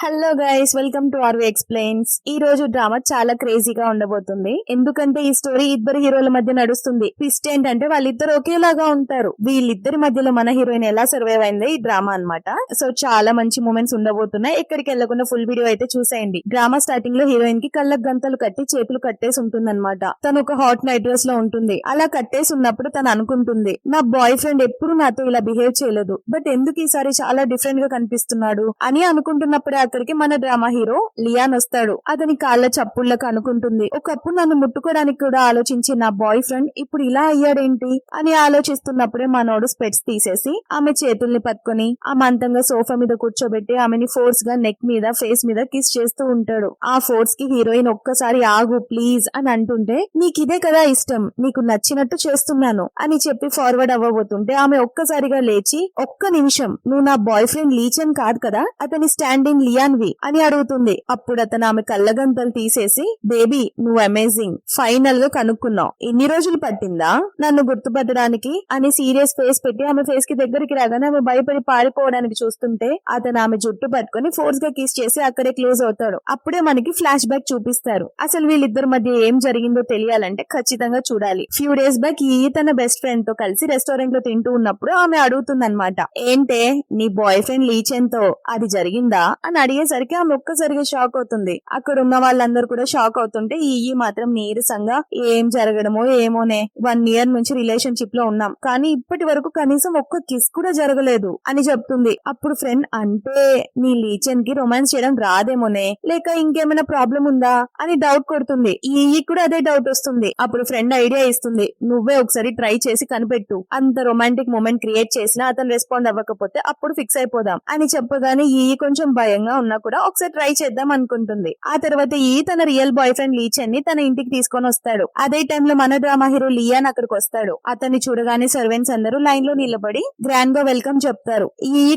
Hello guys, welcome to RV explains. ఈ రోజు drama చాలా క్రేజీగా ఉండబోతుంది. ఎందుకంటే ఈ స్టోరీ ఇద్దరు హీరోల మధ్య నడుస్తుంది. ట్విస్ట్ ఏంటంటే వాళ్ళిద్దరు ఒకేలాగా ఉంటారు. వీళ్ళిద్దరి మధ్యలో మన హీరోయిన్ ఎలా సర్వైవ్ అయింది ఈ డ్రామా అన్నమాట. సో చాలా మంచి మూమెంట్స్ ఉండబోతున్నాయి. ఎక్కడికి వెళ్లకుండా ఫుల్ వీడియో అయితే చూసేయండి. డ్రామా స్టార్టింగ్ లో హీరోయిన్ కి కళ్ళకు గంతలు కట్టి చేతులు కట్టేసి ఉంటుందన్నమాట. తను ఒక హాట్ నైట్ డ్రెస్ లో ఉంటుంది. అలా కట్టేసి ఉన్నప్పుడు తను అనుకుంటుంది, నా బాయ్ ఫ్రెండ్ ఎప్పుడు నాతో ఇలా బిహేవ్ చేయలేదు, బట్ ఎందుకు ఈసారి చాలా డిఫరెంట్ గా కనిపిస్తున్నాడు అని అనుకుంటున్నప్పుడే అక్కడికి మన డ్రామా హీరో లియాన్ వస్తాడు. అతని కాళ్ళ చప్పుళ్లకు అనుకుంటుంది, ఒకప్పుడు నన్ను ముట్టుకోవడానికి కూడా ఆలోచించి నా బాయ్ ఫ్రెండ్ ఇప్పుడు ఇలా అయ్యాడేంటి అని ఆలోచిస్తున్నప్పుడే మనోడు స్పెట్స్ తీసేసి ఆమె చేతుల్ని పట్టుకుని అమాంతంగా సోఫా మీద కూర్చోబెట్టి ఆమెని ఫోర్స్ గా నెక్ మీద ఫేస్ మీద కిస్ చేస్తూ ఉంటాడు. ఆ ఫోర్స్ కి హీరోయిన్ ఒక్కసారి ఆగు ప్లీజ్ అని అంటుంటే, నీకిదే కదా ఇష్టం, నీకు నచ్చినట్టు చేస్తున్నాను అని చెప్పి ఫార్వర్డ్ అవ్వబోతుంటే ఆమె ఒక్కసారిగా లేచి, ఒక్క నిమిషం, నువ్వు నా బాయ్ ఫ్రెండ్ లీచన్ కాదు కదా, అతని స్టాండింగ్ లియాన్వి అని అడుగుతుంది. అప్పుడు అతను ఆమె కళ్ళగంతలు తీసేసి, బేబీ నువ్వు అమేజింగ్, ఫైనల్ గా కనుక్కున్నావు, ఎన్ని రోజులు పట్టిందా నన్ను గుర్తుపట్టడానికి అని సీరియస్ ఫేస్ పెట్టి ఆమె ఫేస్ కి దగ్గరికి రాగానే ఆమె భయపడి పారిపోవడానికి చూస్తుంటే అతను ఆమె జుట్టు పట్టుకుని ఫోర్స్ గా కిస్ చేసి అక్కడే క్లోజ్ అవుతాడు. అప్పుడే మనకి ఫ్లాష్ బ్యాక్ చూపిస్తారు. అసలు వీళ్ళిద్దరి మధ్య ఏం జరిగిందో తెలియాలంటే ఖచ్చితంగా చూడాలి. ఫ్యూ డేస్ బ్యాక్ ఈ తన బెస్ట్ ఫ్రెండ్ తో కలిసి రెస్టారెంట్ లో తింటూ ఉన్నప్పుడు ఆమె అడుగుతుందన్నమాట, ఏంటే నీ బాయ్ ఫ్రెండ్ లీచెన్ తో అది జరిగిందా అని అడిగేసరికి ఆమె ఒక్కసారిగా షాక్ అవుతుంది. అక్కడ ఉన్న వాళ్ళందరూ కూడా షాక్ అవుతుంటే ఈ మాత్రం నీరసంగా, ఏం జరగడమో ఏమోనే, 1 year నుంచి రిలేషన్షిప్ లో ఉన్నాం, కానీ ఇప్పటి వరకు కనీసం ఒక్క కిస్ కూడా జరగలేదు అని చెప్తుంది. అప్పుడు ఫ్రెండ్, అంటే నీ లీచెన్ కి రొమాన్స్ చేయడం రాదేమోనే, లేక ఇంకేమైనా ప్రాబ్లం ఉందా అని డౌట్ కొడుతుంది. ఈ కూడా అదే డౌట్ వస్తుంది. అప్పుడు ఫ్రెండ్ ఐడియా ఇస్తుంది, నువ్వే ఒకసారి ట్రై చేసి కనిపెట్టు, అంత రొమాంటిక్ మూమెంట్ క్రియేట్ చేసినా అతను రెస్పాండ్ అవ్వకపోతే అప్పుడు ఫిక్స్ అయిపోదాం అని చెప్పగానే ఈ కొంచెం భయంగా ఉన్నా కూడా ఒకసారి ట్రై చేద్దాం అనుకుంటుంది. ఆ తర్వాత తన రియల్ బాయ్ ఫ్రెండ్ లీచెన్ ని తన ఇంటికి తీసుకొని వస్తాడు. అదే టైంలో మన డ్రామా హీరో లియాన్ అక్కడికి వస్తాడు. అతన్ని చూడగానే సర్వెంట్స్ అందరూ లైన్ లో నిలబడి గ్రాండ్ గా వెల్కమ్ చెప్తారు.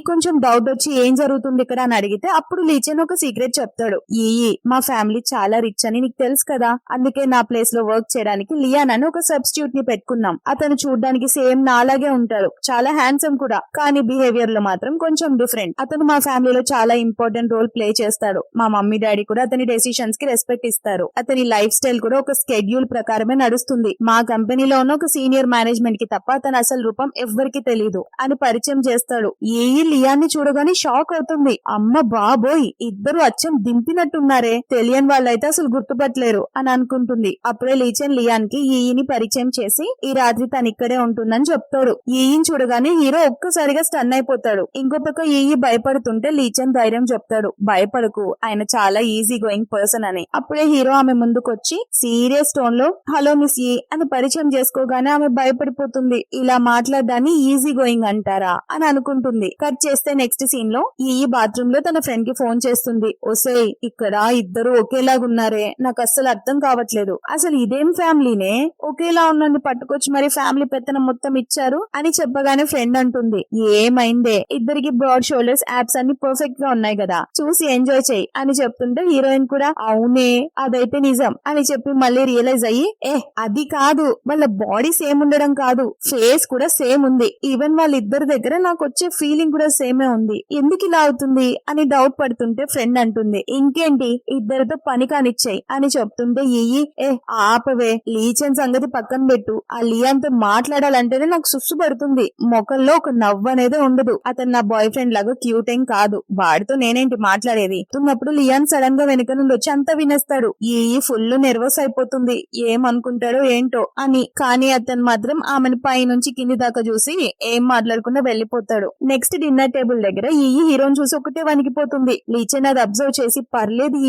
కొంచెం డౌట్ వచ్చి ఏం జరుగుతుంది ఇక్కడ అని అడిగితే అప్పుడు లీచెన్ ఒక సీక్రెట్ చెప్తాడు. మా ఫ్యామిలీ చాలా రిచ్ అని నీకు తెలుసు కదా, అందుకే నా ప్లేస్ లో వర్క్ చేయడానికి లియాన్ అని ఒక సబ్స్టిట్యూట్ ని పెట్టుకున్నాం. అతను చూడడానికి సేమ్ నాలాగే ఉంటాడు, చాలా హ్యాండ్సమ్ కూడా, కానీ బిహేవియర్ లో మాత్రం కొంచెం డిఫరెంట్. అతను మా ఫ్యామిలీలో చాలా ఇంపార్టెంట్ రోల్ ప్లే చేస్తాడు. మా మమ్మీ డాడీ కూడా అతని డెసిషన్స్ కి రెస్పెక్ట్ ఇస్తారు. అతని లైఫ్ స్టైల్ కూడా ఒక స్కెడ్యూల్ ప్రకారమే నడుస్తుంది. మా కంపెనీలో ఉన్న ఒక సీనియర్ మేనేజ్మెంట్ కి తప్ప అతని అసలు రూపం ఎవ్వరికి తెలీదు అని పరిచయం చేస్తాడు. లియాన్ని చూడగానే షాక్ అవుతుంది. అమ్మ బాబోయ్, ఇద్దరు అచ్చం దింపినట్టున్నారే, తెలియని వాళ్ళైతే అసలు గుర్తుపట్టలేరు అని అనుకుంటుంది. అప్పుడే లీచెన్ లియాన్ కి ని పరిచయం చేసి ఈ రాత్రి తను ఇక్కడే ఉంటుందని చెప్తాడు. చూడగానే హీరో ఒక్కసారిగా స్టన్ అయిపోతాడు. ఇంకో పక్క భయపడుతుంటే లీచెన్ ధైర్యం చెప్తాడు, భయపడకు, ఆయన చాలా ఈజీ గోయింగ్ పర్సన్ అని. అప్పుడే హీరో ఆమె ముందుకొచ్చి సీరియస్ టోన్ లో, హలో మిస్ అని పరిచయం చేసుకోగానే ఆమె భయపడిపోతుంది. ఇలా మాట్లాడడాన్ని ఈజీ గోయింగ్ అంటారా అని అనుకుంటుంది. కట్ చేస్తే నెక్స్ట్ సీన్ లో బాత్రూమ్ లో తన ఫ్రెండ్ కి ఫోన్ చేస్తుంది. ఒసేయ్, ఇక్కడ ఇద్దరు ఒకేలాగున్నారే, నాకు అస్సలు అర్థం కావట్లేదు, అసలు ఇదేం ఫ్యామిలీనే, ఒకేలా ఉన్నది పట్టుకొచ్చి మరి ఫ్యామిలీ పెత్తనం మొత్తం ఇచ్చారు అని చెప్పగానే ఫ్రెండ్ అంటుంది, ఏమైందే, ఇద్దరికి బ్రాడ్ షోల్డర్స్, యాప్స్ అన్ని పర్ఫెక్ట్ గా ఉన్నాయి కదా, చూసి ఎంజాయ్ చెయ్యి అని చెప్తుంటే హీరోయిన్ కూడా అవునే అదైతే నిజం అని చెప్పి మళ్ళీ రియలైజ్ అయ్యి, అది కాదు, వాళ్ళ బాడీ సేమ్ ఉండడం కాదు, ఫేస్ కూడా సేమ్ ఉంది, ఈవెన్ వాళ్ళిద్దరి దగ్గర నాకు వచ్చే ఫీలింగ్ కూడా సేమే ఉంది, ఎందుకు ఇలా అవుతుంది అని డౌట్ పడుతుంటే ఫ్రెండ్ అంటుంది, ఇంకేంటి ఇద్దరితో పని కానిచ్చాయి అని చెప్తుంటే ఆపవే, లీచెన్ సంగతి పక్కన పెట్టు, ఆ లియాన్ తో మాట్లాడాలంటేనే నాకు సుస్సు పడుతుంది, మొఖంలో ఒక నవ్వు అనేది ఉండదు, అతను నా బాయ్ ఫ్రెండ్ లాగా క్యూట్ ఏం కాదు, వాడితో నేనేంటి మాట్లాడేది తున్నప్పుడు లియాన్ సడన్ గా వెనక నుండి వచ్చి అంతా వినేస్తాడు. ఫుల్ నెర్వస్ అయిపోతుంది, ఏమనుకుంటాడో ఏంటో అని. కానీ అతను మాత్రం ఆమెను పై నుంచి కింది దాకా చూసి ఏం మాట్లాడకుండా వెళ్లిపోతాడు. నెక్స్ట్ డిన్నర్ టేబుల్ దగ్గర హీరోని చూసి ఒకటే వణికిపోతుంది. లీచెన్ అది అబ్జర్వ్ చేసి, పర్లేదు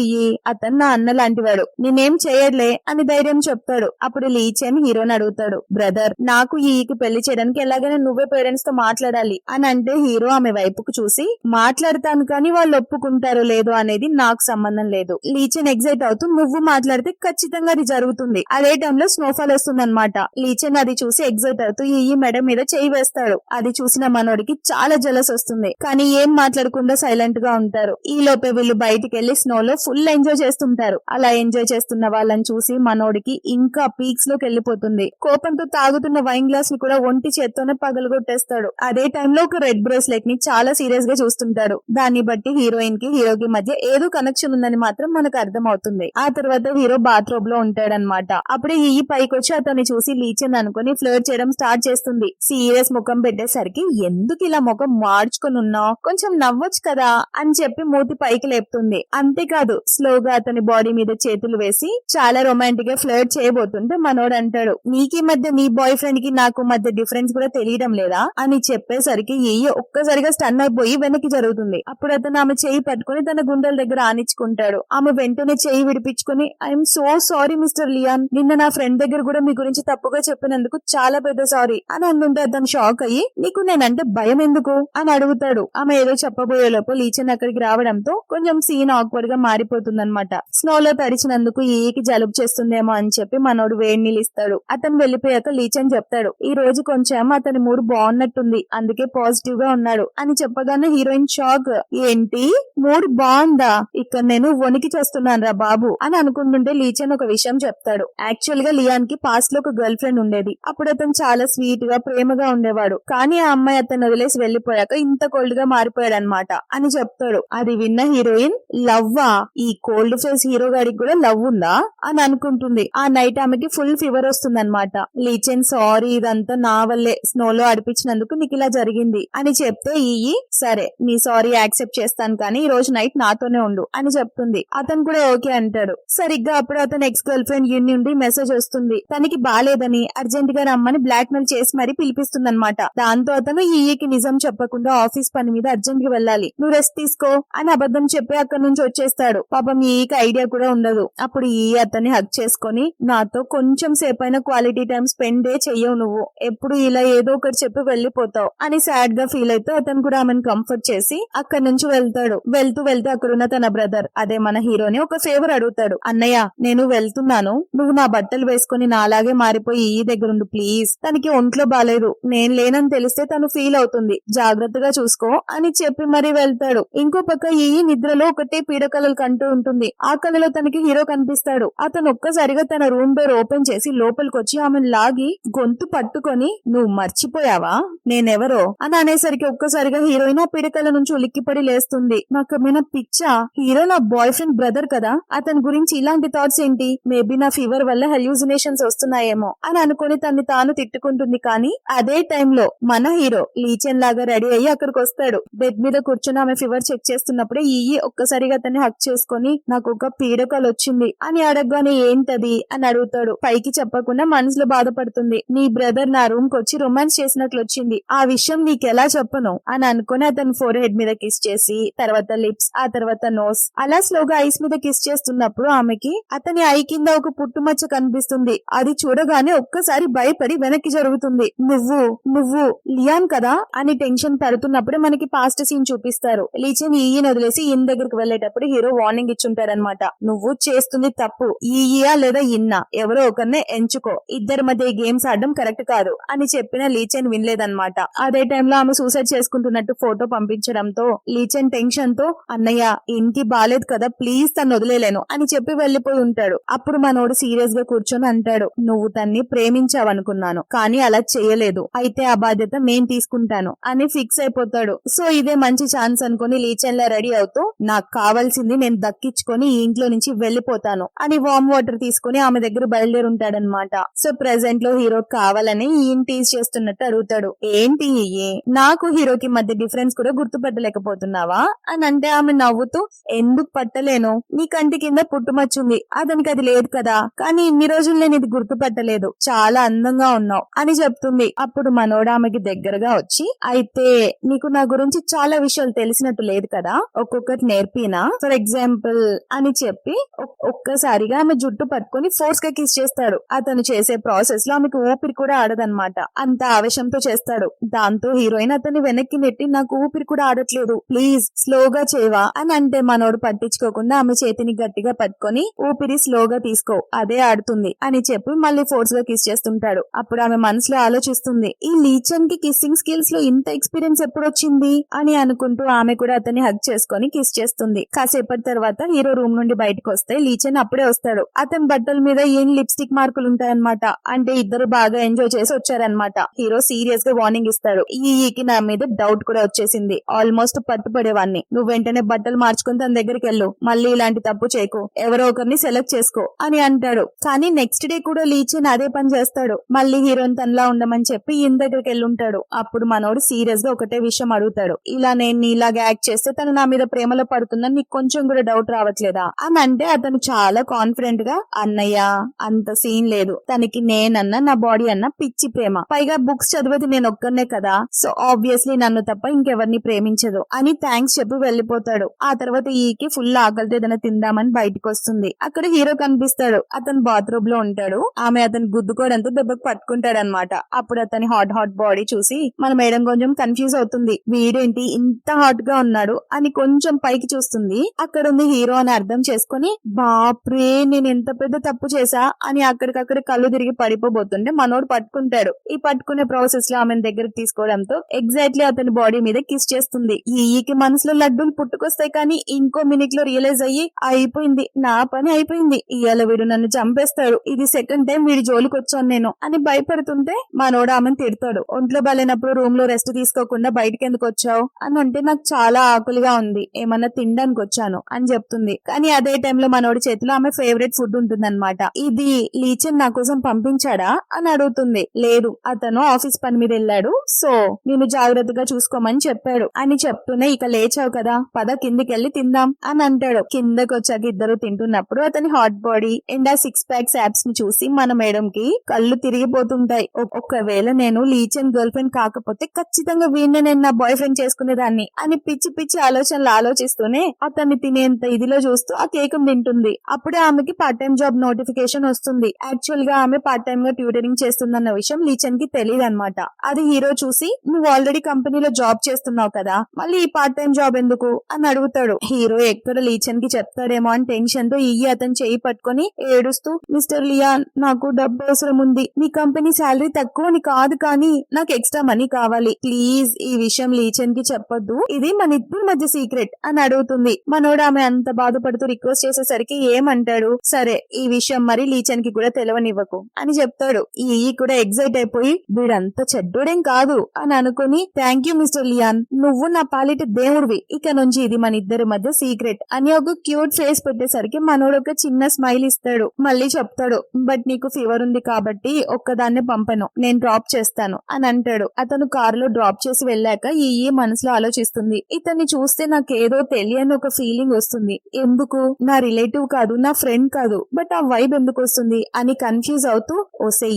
అతను నా అన్న లాంటివాడు, నేనేం చేయట్లే అని ధైర్యం చెప్తాడు. అప్పుడు లీచెన్ హీరోని అడుగుతాడు, బ్రదర్, నాకు కి పెళ్లి చేయడానికి ఎలాగైనా నువ్వే పేరెంట్స్ తో మాట్లాడాలి అని అంటే హీరో ఆమె వైపుకు చూసి, మాట్లాడతాను కానీ వాళ్ళు ఒప్పుకుంటారో లేదో అనేది నాకు సంబంధం లేదు. లీచెన్ ఎగ్జైట్ అవుతూ, నువ్వు మాట్లాడితే ఖచ్చితంగా అది జరుగుతుంది. అదే టైంలో స్నోఫాల్ వస్తుంది అనమాట. లీచెన్ అది చూసి ఎగ్జైట్ అవుతూ మెడ మీద చేయి వేస్తాడు. అది చూసిన మనోడికి చాలా జలస్ వస్తుంది. కానీ ఏం మాట్లాడకుండా సైలెంట్ గా ఉంటారు. ఈ లోపే వీళ్ళు బయటికి వెళ్లి స్నో లో ఫుల్ ఎంజాయ్ చేస్తుంటారు. అలా ఎంజాయ్ చేస్తున్న వాళ్ళని చూసి మనోడికి ఇంకా పీక్స్ లోకి వెళ్లిపోతుంది. కోపంతో తాగుతున్న వైన్ గ్లాస్ ని కూడా ఒంటి చేత్తోనే పగలగొట్టేస్తాడు. అదే టైంలో ఒక రెడ్ బ్రేస్లెట్ ని చాలా సీరియస్ గా చూస్తుంటాడు. దాన్ని బట్టి హీరోయిన్ హీరోయిన్ కి హీరోకి మధ్య ఏదో కనెక్షన్ ఉందని మాత్రం మనకు అర్థమవుతుంది. ఆ తర్వాత హీరో బాత్రూమ్ లో ఉంటాడనమాట. అప్పుడే ఈ పైకి వచ్చి అతన్ని చూసి లీచెన్ అనుకుని ఫ్లర్ట్ చేయడం స్టార్ట్ చేస్తుంది. సీరియస్ ముఖం పెట్టేసరికి ఎందుకు ఇలా ముఖం మార్చుకుని ఉన్నావు, కొంచెం నవ్వొచ్చు కదా అని చెప్పి మూతి పైకి లేపుతుంది. అంతేకాదు స్లోగా అతని బాడీ మీద చేతులు వేసి చాలా రొమాంటిక్ గా ఫ్లర్ట్ చేయబోతుంటే మనోడు అంటాడు, నీకీ మధ్య నీ బాయ్ ఫ్రెండ్ కి నాకు మధ్య డిఫరెన్స్ కూడా తెలియడం లేదా అని చెప్పేసరికి ఒక్కసారిగా స్టన్ అయిపోయి వెనక్కి జరుగుతుంది. అప్పుడు అతను ఆమె చేయి పట్టుకుని తన గుండెల దగ్గర ఆనించుకుంటాడు. ఆమె వెంటనే చేయి విడిపించుకుని I'm so sorry mister Leon, నిన్న నా ఫ్రెండ్ దగ్గర కూడా మీ గురించి తప్పుగా చెప్పినందుకు చాలా పెద్ద సారీ అని అంటుంటే అతను షాక్ అయ్యి నీకు నేనంటే భయం ఎందుకు అని అడుగుతాడు. ఆమె ఏదో చెప్పబోయే లోపు లీచెన్ అక్కడికి రావడంతో కొంచెం సీన్ ఆక్వర్డ్ గా మారిపోతుంది అనమాట. స్నోలో తడిచినందుకు ఈకి జలుబు చేస్తుందేమో అని చెప్పి మనోడు వేడి నీళ్ళు ఇస్తాడు. అతను వెళ్లిపోయాక లీచెన్ చెప్తాడు, ఈ రోజు కొంచెం అతని మూడు బాగున్నట్టుంది, అందుకే పాజిటివ్ గా ఉన్నాడు అని చెప్పగానే హీరోయిన్ షాక్. ఏంటి మూడు బాగుందా, ఇక్కడ నేను వణికి చేస్తున్నాను రా బాబు అని అనుకుంటుంటే లీచెన్ ఒక విషయం చెప్తాడు. యాక్చువల్ గా లియాన్ కి పాస్ట్ లో ఒక గర్ల్ ఫ్రెండ్ ఉండేది. అప్పుడు అతను చాలా స్వీట్ గా ప్రేమగా ఉండేవాడు. కానీ ఆ అమ్మాయి అతను వదిలేసి వెళ్లిపోయాక ఇంత కోల్డ్ గా మారిపోయాడు అనమాట అని చెప్తాడు. అది విన్న హీరోయిన్ లవ్వా, ఈ కోల్డ్ ఫేస్ హీరో గాడికి కూడా లవ్ ఉందా అని అనుకుంటుంది. ఆ నైట్ ఆమెకి ఫుల్ ఫీవర్ వస్తుంది అనమాట. లీచెన్ సారీ, ఇదంతా నా వల్లే, స్నోలో అడిపించినందుకు నీకు ఇలా జరిగింది అని చెప్తే సరే నీ సారీ యాక్సెప్ట్ చేస్తాను కానీ ఈ రోజు నైట్ నాతోనే ఉండు అని చెప్తుంది. అతను కూడా ఓకే అంటాడు. సరిగ్గా అప్పుడు అతను ఎక్స్ గర్ల్ ఫ్రెండ్ నుండి మెసేజ్ వస్తుంది. తనకి బాలేదని అర్జెంట్ గా రమ్మని బ్లాక్ మెయిల్ చేసి మరీ పిలిపిస్తుంది అనమాట. దాంతో అతను ఈకి నిజం చెప్పకుండా ఆఫీస్ పని మీద అర్జెంట్ గా వెళ్ళాలి, నువ్వు రెస్ట్ తీసుకో అని అబద్ధం చెప్పి అక్కడి నుంచి వచ్చేస్తాడు. పాపం ఈకి ఐడియా కూడా ఉండదు. అప్పుడు అతన్ని హక్ చేసుకుని నాతో కొంచెం సేపైనా క్వాలిటీ టైం స్పెండ్ చెయ్యవు, నువ్వు ఎప్పుడు ఇలా ఏదో ఒకటి చెప్పి వెళ్లిపోతావు అని సాడ్ గా ఫీల్ అయితే అతను కూడా ఆమెను కంఫర్ట్ చేసి అక్కడి నుంచి వెళ్తాడు. వెళ్తూ అక్కడున్న తన బ్రదర్ అదే మన హీరోని ఒక ఫేవర్ అడుగుతాడు. అన్నయ్య నేను వెళ్తున్నాను, నువ్వు నా బట్టలు వేసుకుని నాలాగే మారిపోయి ఈ దగ్గరుండు ప్లీజ్, తనకి ఒంట్లో బాలేదు, నేను లేనని తెలిస్తే తను ఫీల్ అవుతుంది, జాగ్రత్తగా చూసుకో అని చెప్పి మరీ వెళ్తాడు. ఇంకో పక్క నిద్రలో ఒకటే పీడకలలు కంటూ ఉంటుంది. ఆ కళలో తనకి హీరో కనిపిస్తాడు. అతను ఒక్కసారిగా తన రూమ్ డోర్ ఓపెన్ చేసి లోపలికి వచ్చి ఆమెను లాగి గొంతు పట్టుకొని నువ్వు మర్చిపోయావా నేనెవరో అని అనేసరికి ఒక్కసారిగా హీరోయిన్ ఆ పీడకల నుంచి ఉలిక్కిపడి లేస్తుంది. నాకు ఏమైనా పిచ్చా, హీరో నా బాయ్ ఫ్రెండ్ బ్రదర్ కదా, అతని గురించి ఇలాంటి థాట్స్ ఏంటి, మేబీ నా ఫీవర్ వల్ల హెల్యూసినేషన్స్ వస్తున్నాయేమో అని అనుకుని తన్ని తాను తిట్టుకుంటుంది. కానీ అదే టైంలో మన హీరో లీచెన్ లాగా రెడీ అయ్యి అక్కడికి వస్తాడు. బెడ్ మీద కూర్చొని ఆమె ఫీవర్ చెక్ చేస్తున్నప్పుడే ఒక్కసారిగా అతన్ని హక్ చేసుకుని నాకు ఒక పీడకలు వచ్చింది అని అడగగానే ఏంటది అని అడుగుతాడు. పైకి చెప్పకుండా మనసులో బాధపడుతుంది. నీ బ్రదర్ నా రూమ్ కి వచ్చి రొమాన్స్ చేసినట్లు వచ్చింది, ఆ విషయం నీకెలా చెప్పను అని అనుకుని అతని ఫోర్ హెడ్ మీద కిస్ చేసి తర్వాత లిప్స్ ఆ తర్వాత నోస్ అలా స్లోగా ఐస్ మీద కిస్ చేస్తున్నప్పుడు ఆమెకి అతని ఐ కింద ఒక పుట్టుమచ్చ కనిపిస్తుంది. అది చూడగానే ఒక్కసారి భయపడి వెనక్కి జరుగుతుంది. నువ్వు లియాన్ కదా అని టెన్షన్ పడుతున్నప్పుడే మనకి పాస్ట్ సీన్ చూపిస్తారు. లీచెన్ ఈయన వదిలేసి ఈయన దగ్గరికి వెళ్లేటప్పుడు హీరో వార్నింగ్ ఇచ్చుంటారనమాట. నువ్వు చేస్తుంది తప్పు, ఈయా లేదా ఇన్నా ఎవరో ఒకరినే ఎంచుకో, ఇద్దరి మధ్య గేమ్స్ ఆడడం కరెక్ట్ కాదు అని చెప్పిన లీచెన్ వినలేదన్నమాట. అదే టైంలో ఆమె సూసైడ్ చేసుకుంటున్నట్టు ఫోటో పంపించడంతో లీచెన్ టెన్షన్ తో అన్నయ్య ఇంటి బాలేదు కదా ప్లీజ్ తను వదిలేలేను అని చెప్పి వెళ్లిపోయి ఉంటాడు. అప్పుడు మనోడు సీరియస్ గా కూర్చొని అంటాడు, నువ్వు తన్ని ప్రేమించావనుకున్నాను కానీ అలా చేయలేదు, అయితే ఆ బాధ్యత నేను తీసుకుంటాను అని ఫిక్స్ అయిపోతాడు. సో ఇదే మంచి ఛాన్స్ అనుకుని లీచెన్ లా రెడీ అవుతూ నాకు కావాల్సింది నేను దక్కించుకొని ఈ ఇంట్లో నుంచి వెళ్లిపోతాను అని వామ్ వాటర్ తీసుకుని ఆమె దగ్గర బయలుదేరి ఉంటాడనమాట. సో ప్రెసెంట్ లో హీరో కావాలని ఈయన టీజ్ చేస్తున్నట్టు అడుగుతాడు, ఏంటి నాకు హీరోకి మధ్య డిఫరెన్స్ కూడా గుర్తుపట్టలేకపోతున్నావా అని అంటే ఆమె నవ్వుతూ ఎందుకు పట్టలేను, నీ కంటి కింద పుట్టుమచ్చుంది, అతనికి అది లేదు కదా, కానీ ఇన్ని రోజులు నేను ఇది గుర్తుపట్టలేదు, చాలా అందంగా ఉన్నావు అని చెప్తుంది. అప్పుడు మనోడు ఆమెకి దగ్గరగా వచ్చి అయితే నీకు నా గురించి చాలా విషయాలు తెలిసినట్టు లేదు కదా, ఒక్కొక్కటి నేర్పినా ఫర్ ఎగ్జాంపుల్ అని చెప్పి ఒక్కసారిగా ఆమె జుట్టు పట్టుకుని ఫోర్స్ గా కిస్ చేస్తాడు. అతను చేసే ప్రాసెస్ లో ఆమెకు ఊపిరి కూడా ఆడదన్నమాట. అంత ఆవేశంతో చేస్తాడు. దాంతో హీరోయిన్ అతన్ని వెనక్కి నెట్టి నాకు ఊపిరి కూడా ఆడట్లేదు ప్లీజ్ స్లోగా చేయవా అని అంటే మనోడు పట్టించుకోకుండా ఆమె చేతిని గట్టిగా పట్టుకొని ఊపిరి స్లోగా తీసుకో అదే ఆడుతుంది అని చెప్పి మళ్ళీ ఫోర్స్ గా కిస్ చేస్తుంటాడు. అప్పుడు ఆమె మనసులో ఆలోచిస్తుంది, ఈ లీచెన్ కి కిస్సింగ్ స్కిల్స్ లో ఇంత ఎక్స్పీరియన్స్ ఎప్పుడు వచ్చింది అని అనుకుంటూ ఆమె కూడా అతన్ని హగ్ చేసుకుని కిస్ చేస్తుంది. కాసేపటి తర్వాత హీరో రూమ్ నుండి బయటకు వస్తే లీచెన్ అప్పుడే వస్తాడు. అతని బట్టల మీద ఏం లిప్స్టిక్ మార్కులు ఉంటాయన్నమాట. అంటే ఇద్దరు బాగా ఎంజాయ్ చేసి వచ్చారనమాట. హీరో సీరియస్ గా వార్నింగ్ ఇస్తాడు, ఈకి నా మీద డౌట్ కూడా వచ్చేసింది, ఆల్మోస్ట్ పట్టుపడేవాన్ని, నువ్వు వెంటనే బట్టలు మార్చుకుని తన దగ్గరికి వెళ్ళు, మళ్ళీ ఇలాంటి తప్పు చేయకు, ఎవరో ఒకరిని సెలెక్ట్ చేసుకో అని అంటాడు. కానీ నెక్స్ట్ డే కూడా లీచెన్ అదే పని చేస్తాడు. మళ్ళీ హీరోయిన్ తనలా ఉండమని చెప్పి ఈయన దగ్గరికి వెళ్ళుంటాడు. అప్పుడు మనోడు సీరియస్ గా ఒకటే విషయం అడుగుతాడు, ఇలా నేను నీలాగా యాక్ట్ చేస్తే తను నా మీద ప్రేమలో పడుతుందని నీకు కొంచెం కూడా డౌట్ రావట్లేదా అని అంటే అతను చాలా కాన్ఫిడెంట్ గా, అన్నయ్య అంత సీన్ లేదు, తనకి నేనన్నా నా బాడీ అన్న పిచ్చి ప్రేమ, పైగా బుక్స్ చదివేది నేను ఒక్కనే కదా, సో ఆబ్వియస్లీ నన్ను తప్ప ఇంకెవరిని ప్రేమించదు అని థ్యాంక్స్ చెప్పి వెళ్లిపోతాడు. ఆ తర్వాత ఈకి ఫుల్ ఆకలితో ఏదైనా తిందామని బయటకు వస్తుంది. అక్కడ హీరో కనిపిస్తాడు. అతను బాత్రూమ్ లో ఉంటాడు. ఆమె అతను గుద్దుకోవడంతో దెబ్బకు పట్టుకుంటాడు అనమాట. అప్పుడు అతని హాట్ బాడీ చూసి మన మేడం కొంచెం కన్ఫ్యూజ్ అవుతుంది, వీడేంటి ఇంత హాట్ గా ఉన్నాడు అని కొంచెం పైకి చూస్తుంది. అక్కడ ఉంది హీరో అని అర్థం చేసుకుని, బాప్రే నేను ఎంత పెద్ద తప్పు చేశా అని అక్కడికక్కడ కళ్ళు తిరిగి పడిపోబోతుంటే మనోడు పట్టుకుంటాడు. ఈ పట్టుకునే ప్రాసెస్ లో ఆమెను దగ్గరకు తీసుకోవడంతో ఎగ్జాక్ట్లీ అతని బాడీ మీద కిస్ చేస్తుంది. ఈకి మనసులో లడ్డూలు పుట్టుకొస్తాయి, కానీ ఇంకో మినిట్ లో రియలైజ్ అయ్యి అయిపోయింది, నా పని అయిపోయింది, ఇవాళ వీడు నన్ను చంపేస్తాడు, ఇది సెకండ్ టైం వీడి జోలికి వచ్చాను నేను అని భయపడుతుంటే మనోడు ఆమెను తిడతాడు. ఒంట్లో బాలేనప్పుడు రూమ్ లో రెస్ట్ తీసుకోకుండా బయటకి ఎందుకు వచ్చావు అని అంటే, నాకు చాలా ఆకలిగా ఉంది, ఏమన్నా తినడానికి వచ్చాను అని చెప్తుంది. కానీ అదే టైంలో మనోడి చేతిలో ఆమె ఫేవరెట్ ఫుడ్ ఉంటుందన్నమాట. ఇది లీచెన్ నా కోసం పంపించాడా అని అడుగుతుంది. లేదు, అతను ఆఫీస్ పని మీద వెళ్ళాడు, సో నేను జాగ్రత్తగా చూసుకోమని చెప్పాడు అని చెప్తూనే, ఇక లేచావు కదా పద కిందికెళ్ళి తిందాం అని అంటాడు. కిందకి వచ్చాక ఇద్దరు తింటున్నప్పుడు అతని హాట్ బాడీ అండ్ ఆ 6 ప్యాక్స్ యాప్స్ ని చూసి మన మేడం కి కళ్ళు తిరిగిపోతుంటాయి. ఒకవేళ నేను లీచెన్ గర్ల్ ఫ్రెండ్ కాకపోతే ఖచ్చితంగా వీడిని నేను నా బాయ్ ఫ్రెండ్ చేసుకునేదాన్ని అని పిచ్చి పిచ్చి ఆలోచనలు ఆలోచిస్తూనే అతన్ని తినేంత ఇదిలో చూస్తూ ఆ కేక్ తింటుంది. అప్పుడే ఆమెకి పార్ట్ టైం జాబ్ నోటిఫికేషన్ వస్తుంది. యాక్చువల్ గా ఆమె పార్ట్ టైం గా ట్యూటరింగ్ చేస్తుందన్న విషయం లీచెన్ కి తెలియదు అనమాట. అది హీరో చూసి, నువ్వు ఆల్రెడీ కంపెనీలో జాబ్ చేస్తున్నావు కదా, మళ్ళీ ఈ పార్ట్ టైం జాబ్ ఎందుకు అని అడుగుతాడు. హీరో ఎక్కడ లీచెన్ కి చెప్తాడేమో అని టెన్షన్ తో అతను చేయి పట్టుకొని ఏడుస్తూ, మిస్టర్ లియాన్ నాకు డబ్బు అవసరం ఉంది, మీ కంపెనీ శాలరీ తక్కువని కాదు, కానీ నాకు ఎక్స్ట్రా మనీ కావాలి, ప్లీజ్ ఈ విషయం లీచెన్ కి చెప్పొద్దు, ఇది మన ఇద్దరి మధ్య సీక్రెట్ అని అడుగుతుంది. మనోడు ఆమె అంత బాధపడుతూ రిక్వెస్ట్ చేసేసరికి ఏమంటాడు, సరే ఈ విషయం మరి లీచెన్ కి కూడా తెలవనివ్వకు అని చెప్తాడు. ఈ కూడా ఎగ్జైట్ అయిపోయి, వీడంతా చెడ్డోడేం కాదు అని అనుకుని, థ్యాంక్ యూ మిస్టర్ లియాన్, నువ్వు నా పాలిట దేవుడివి, ఇక నుంచి ఇది మన ఇద్దరి మధ్య సీక్రెట్ అని ఒక క్యూట్ ఫేస్ పెట్టేసరికి మనోడు ఒక చిన్న స్మైల్ ఇస్తాడు. మళ్ళీ చెప్తాడు, బట్ నీకు ఫీవర్ ఉంది కాబట్టి ఒక్కదాన్నే పంపను, నేను డ్రాప్ చేస్తాను అని అంటాడు. అతను కారులో డ్రాప్ చేసి వెళ్ళాక ఈ మనసులో ఆలోచిస్తుంది, ఇతన్ని చూస్తే నాకేదో తెలియని ఒక ఫీలింగ్ వస్తుంది, ఎందుకు నా రిలేటివ్ కాదు, నా ఫ్రెండ్ కాదు, బట్ ఆ వైబ్ ఎందుకు వస్తుంది అని కన్ఫ్యూజ్ అవుతూ, ఓసే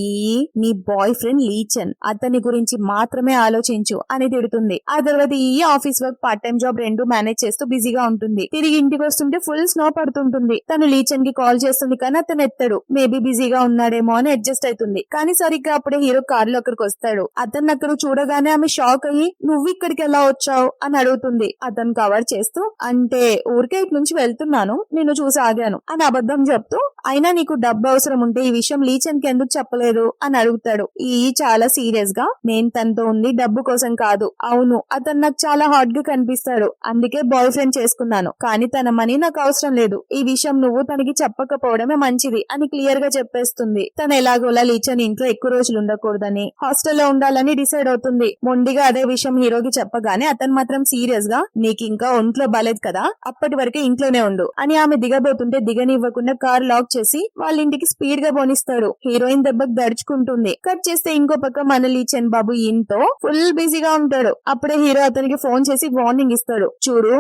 నీ బాయ్ ఫ్రెండ్ లీచెన్, అతని గురించి మాత్రమే ఆలోచించు అని తిడుతుంది. ఆ తర్వాత office work part time job రెండు మేనేజ్ చేస్తూ బిజీగా ఉంటుంది. తిరిగి ఇంటికి వస్తుంటే ఫుల్ స్నో పడుతుంటుంది. తను లీచెన్ కి కాల్ చేస్తుంది, కానీ అతను ఎత్తాడు. మేబీ బిజీగా ఉన్నాడేమో అని అడ్జస్ట్ అవుతుంది. కానీ సరిగ్గా అప్పుడే హీరో కార్ లో అక్కడికి వస్తాడు. అతను అక్కడ చూడగానే ఆమె షాక్ అయ్యి, నువ్వు ఇక్కడికి ఎలా వచ్చావు అని అడుగుతుంది. అతను కవర్ చేస్తూ, అంటే ఊరికే ఇటు నుంచి వెళ్తున్నాను, నిన్ను చూసి ఆగాను అని అబద్ధం చెప్తూ, అయినా నీకు డబ్బు అవసరం ఉంటే ఈ విషయం లీచెన్ కి ఎందుకు చెప్పలేదు అని అడుగుతాడు. చాలా సీరియస్ గా, నేను తనతో ఉంది డబ్బు కోసం కాదు, అవును అతను నాకు చాలా హాట్ గా కనిపిస్తాడు, అందుకే బాయ్ ఫ్రెండ్ చేసుకున్నాను, కానీ తన మనీ నాకు అవసరం లేదు, ఈ విషయం నువ్వు తనకి చెప్పకపోవడమే మంచిది అని క్లియర్ గా చెప్పేస్తుంది. తను ఎలాగోలా లీచెన్ ఇంట్లో ఎక్కువ రోజులు ఉండకూడదని, హాస్టల్లో ఉండాలని డిసైడ్ అవుతుంది. మొండిగా అదే విషయం హీరోకి చెప్పగానే అతను మాత్రం సీరియస్ గా, నీకు ఇంకా ఒంట్లో బాలేదు కదా, అప్పటి వరకే ఇంట్లోనే ఉండు అని ఆమె దిగబోతుంటే దిగనివ్వకుండా కార్ లాక్ చేసి వాళ్ళ ఇంటికి స్పీడ్ గా పోనిస్తాడు. హీరోయిన్ దెబ్బకు దడుచుకుంటుంది. కట్ చేస్తే ఇంకో పక్క మన లీచెన్ బాబు ఇంతో ఫుల్ బిజీగా ఉంటాడు. అప్పుడే హీరో అతనికి ఫోన్ చేసి వార్నింగ్ ఇస్తాడు, చూడు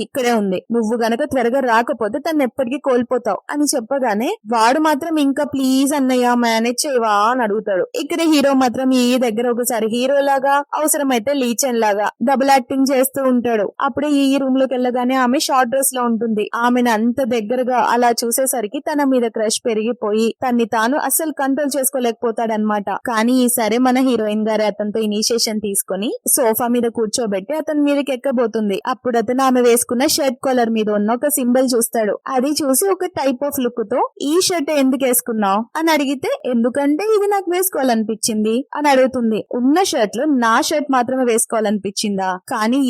ఇక్కడే ఉంది, నువ్వు గనక త్వరగా రాకపోతే తను ఎప్పటికీ కోల్పోతావు అని చెప్పగానే వాడు మాత్రం ఇంకా ప్లీజ్ అన్నయ్య మేనేజ్ చేయవా అని అడుగుతాడు. ఇక్కడ హీరో మాత్రం దగ్గర ఒకసారి హీరో లాగా, అవసరమైతే లీచెన్ లాగా డబుల్ యాక్టింగ్ చేస్తూ ఉంటాడు. అప్పుడే రూమ్ లోకి వెళ్ళగానే ఆమె షార్ట్ డ్రెస్ లో ఉంటుంది. ఆమెను అంత దగ్గరగా అలా చూసేసరికి తన మీద క్రష్ పెరిగిపోయి తన్ని తాను అస్సలు కంట్రోల్ చేసుకోలేకపోతాడనమాట. కానీ ఈసారి మన హీరోయిన్ గారు అతనితో ఇనిషియేషన్ తీసుకుని సోఫా మీద కూర్చోబెట్టి అతని మీదకి ఎక్కబోతుంది. అప్పుడు అతను ఆమె వేసుకున్న షర్ట్ కాలర్ మీద ఉన్న ఒక సింబల్ చూస్తాడు. అది చూసి ఒక టైప్ ఆఫ్ లుక్ తో, ఈ షర్ట్ ఎందుకు వేసుకున్నావు అని అడిగితే, ఎందుకంటే ఇది నాకు వేసుకోవాలనిపించింది అని అడుగుతుంది. ఉన్న షర్ట్ లో నా షర్ట్ మాత్రమే వేసుకోవాలనిపించిందా, కానీ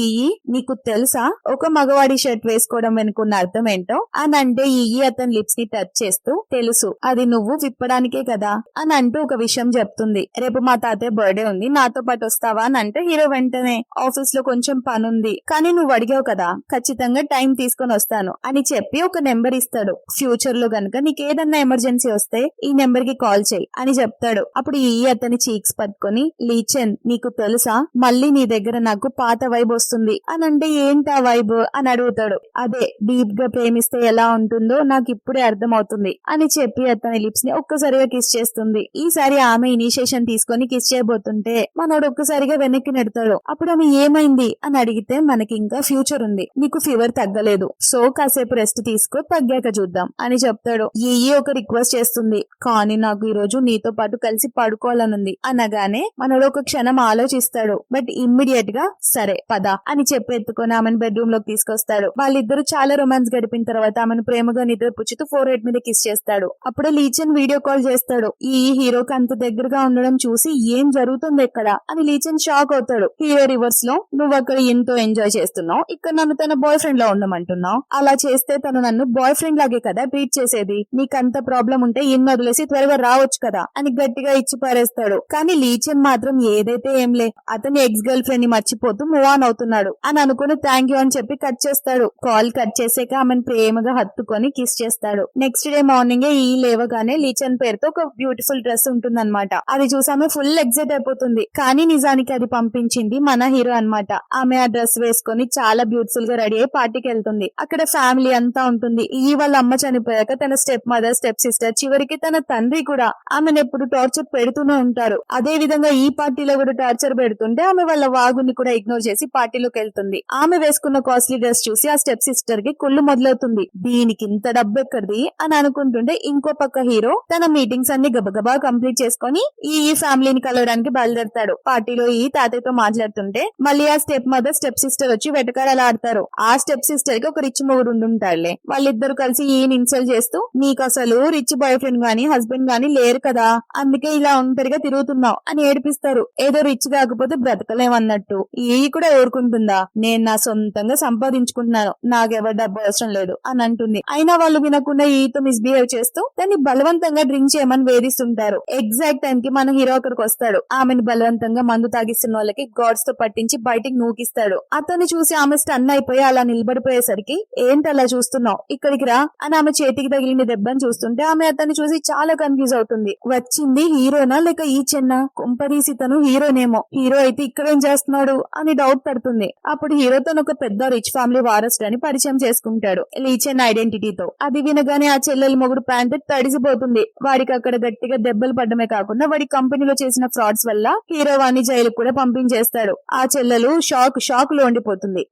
నీకు తెలుసా ఒక మగవాడి షర్ట్ వేసుకోవడం వెనుకున్న అర్థం ఏంటో అని అంటే, అతని లిప్స్ ని టచ్ చేస్తూ తెలుసు అది నువ్వు విప్పడానికే కదా అని అంటూ ఒక విషయం చెప్తుంది. రేపు మా తాతయ్య బర్త్డే ఉంది, నాతో పాటు వస్తావా అని అంటే హీరో వెంటనే ఆఫీస్ లో కొంచెం పనుంది కానీ నువ్వు అడిగావు కదా ఖచ్చితంగా టైం తీసుకొని వస్తాను అని చెప్పి ఒక నెంబర్ ఇస్తాడు. ఫ్యూచర్ లో గనుక నీకు ఏదన్నా ఎమర్జెన్సీ వస్తే ఈ నెంబర్ కి కాల్ చేయి అని చెప్తాడు. అప్పుడు ఈ అతని చీక్స్ పట్టుకొని లీచెన్ నీకు తెలుసా మళ్ళీ నీ దగ్గర నాకు పాత వైబ్ వస్తుంది అని అంటే ఏంటా వైబ్ అని అడుగుతాడు. అదే డీప్ గా ప్రేమిస్తే ఎలా ఉంటుందో నాకు ఇప్పుడే అర్థమవుతుంది అని చెప్పి అతని లిప్స్ ని ఒక్కసారిగా కిస్ చేస్తుంది. ఈసారి ఆమె ఇనిషియేషన్ తీసుకొని కిస్ చేయబోతుంటే మనోడు ఒక్కసారిగా వెనక్కి నెడతాడు. అప్పుడు ఆమె ఏమైంది అని అడిగితే మనకి ఇంకా ఫ్యూచర్ ఉంది, నీకు ఫీవర్ తగ్గలేదు, సో కాసేపు రెస్ట్ తీసుకో, తగ్గాక చూద్దాం అని చెప్తాడు. ఈ ఒక రిక్వెస్ట్ చేస్తుంది, కానీ నాకు ఈ రోజు నీతో పాటు కలిసి పడుకోవాలనుంది అనగానే మనోడు ఒక క్షణం ఆలోచిస్తాడు. బట్ ఇమ్మీడియట్ గా సరే పద అని చెప్పి ఎత్తుకొని ఆమెను బెడ్రూమ్ లోకి తీసుకొస్తాడు. వాళ్ళిద్దరు చాలా రొమాన్స్ గడిపిన తర్వాత ఆమెను ప్రేమగా నిద్రపుచ్చుతూ ఫోర్ హెడ్ మీద కిస్ చేస్తాడు. అప్పుడే లీచెన్ వీడియో కాల్ చేస్తాడు. ఈ హీరోకి అంత దగ్గరగా ఉండడం చూసి ఏం జరుగుతుంది ఎక్కడ అని లీచెన్ షాక్ అవుతాడు. హీరో రివర్స్ లో నువ్వు అక్కడ ఎంతో ఎంజాయ్ చేస్తున్నావు, ఇక్కడ నన్ను తన బాయ్ ఫ్రెండ్ లో ఉండమంటున్నావు, అలా చేస్తే తను నన్ను బాయ్ ఫ్రెండ్ లాగే కదా ట్రీట్ చేసేది, నీకంత ప్రాబ్లం ఉంటే ఇన్ని వదిలేసి త్వరగా రావచ్చు కదా అని గట్టిగా ఇచ్చి పారేస్తాడు. కానీ లీచెన్ మాత్రం ఏదైతే ఏంలే అతని ఎక్స్ గర్ల్ ఫ్రెండ్ ని మర్చిపోతూ మూవ్ ఆన్ అవుతున్నాడు అని అనుకుని థ్యాంక్ యూ అని చెప్పి కట్ చేస్తాడు. కాల్ కట్ చేసాక ఆమెను ప్రేమగా హత్తుకొని కిస్ చేస్తాడు. నెక్స్ట్ డే మార్నింగ్ ఈ లేవగానే లీచెన్ పేరుతో ఒక బ్యూటిఫుల్ డ్రెస్ ఉంటుందన్నమాట. అది చూసి ఆమె ఫుల్ ఎక్సైట్ అయిపోతుంది. కానీ నిజానికి అది పంపించింది మన హీరో అన్నమాట. ఆమె ఆ డ్రెస్ వేసుకొని చాలా బ్యూటిఫుల్ గా రెడీ అయి పార్టీకి వెళ్తుంది. అక్కడ ఫ్యామిలీ అంతా ఉంటుంది. ఈ వాళ్ళ అమ్మ చనిపోయాక తన స్టెప్ మదర్, స్టెప్ సిస్టర్, చివరికి తన తండ్రి కూడా ఆమెను ఎప్పుడు టార్చర్ పెడుతూనే ఉంటారు. అదే విధంగా ఈ పార్టీలో కూడా టార్చర్ పెడుతుంటే ఆమె వాళ్ళ వాగుని కూడా ఇగ్నోర్ చేసి పార్టీలోకి వెళ్తుంది. ఆమె వేసుకున్న కాస్ట్లీ డ్రెస్ చూసి ఆ స్టెప్ సిస్టర్ కి కుళ్ళు మొదలవుతుంది. దీనికి ఇంత డబ్బు ఎక్కడిది అని అనుకుంటుంటే ఇంకో పక్క హీరో తన మీటింగ్స్ అన్ని గబగబా కంప్లీట్ చేసుకుని ఈ ఫ్యామిలీని కలవడానికి బయలుదేరతాడు. పార్టీలో ఈ తాతయ్యతో మాట్లాడుతుంటే మళ్ళీ ఆ స్టెప్ మదర్, స్టెప్ సిస్టర్ వచ్చి వెటకారాలు ఆడతారు. ఆ స్టెప్ సిస్టర్ కి ఒక రిచ్ మొగుడు ఉండుంటాడులే. వాళ్ళిద్దరు కలిసి ఈయన ఇన్సల్ట్ చేస్తూ నీకు అసలు రిచ్ బాయ్ ఫ్రెండ్ గానీ హస్బెండ్ గానీ లేరు కదా, అందుకే ఇలా ఒంటరిగా తిరుగుతున్నావు అని ఏడిపిస్తారు. ఏదో రిచ్ కాకపోతే బ్రతకలేమన్నట్టు. ఈ కూడా ఊరుకుంటుందా, నేను నా సొంతంగా సంపాదించుకుంటున్నాను, నాకెవరి డబ్బు అవసరం లేదు అని అంటుంది. అయినా వాళ్ళు వినకుండా ఈతో మిస్బిహేవ్ చేస్తూ దాన్ని బలవంతంగా డ్రింక్ చేయమని వేధిస్తుంటారు. ఎగ్జాక్ట్ టైం కి మన హీరో అక్కడికి వస్తాడు. ఆమెను బలవంతంగా మందు తాగిస్తున్న వాళ్ళకి గాడ్స్ తో పట్టించి బయటికి నూకిస్తాడు. అతన్ని చూసి ఆమె స్టన్ అయిపోయి అలా నిలబడిపోయేసరికి ఏంటి అలా చూస్తున్నావు, ఇక్కడికి రా అని ఆమె చేతికి తగిలిన దెబ్బని చూస్తుంటే ఆమె అతన్ని చూసి చాలా కన్ఫ్యూజ్ అవుతుంది. వచ్చింది హీరోనా లేక ఈ చెన్న, కుంపదీసి తను హీరోనేమో, హీరో అయితే ఇక్కడేం చేస్తున్నాడు అని డౌట్ పడుతుంది. అప్పుడు హీరో తను ఒక పెద్ద రిచ్ ఫ్యామిలీ వారసుడు అని పరిచయం చేసుకుంటాడు లీచెన్ ఐడెంటిటీతో. అది వినగానే ఆ చెల్లెల మొగుడు ప్యాంట్ తడిసిపోతుంది. వాడికి అక్కడ గట్టిగా దెబ్బలు పడ్డమే కాకుండా వాడి కంపెనీలో చేసిన ఫ్రాడ్స్ వల్ల హీరో వాణ్ణి జైలుకు కూడా పంపించేస్తాడు. ఆ చెల్లెలు షాక్ లో ఉండిపోతుంది.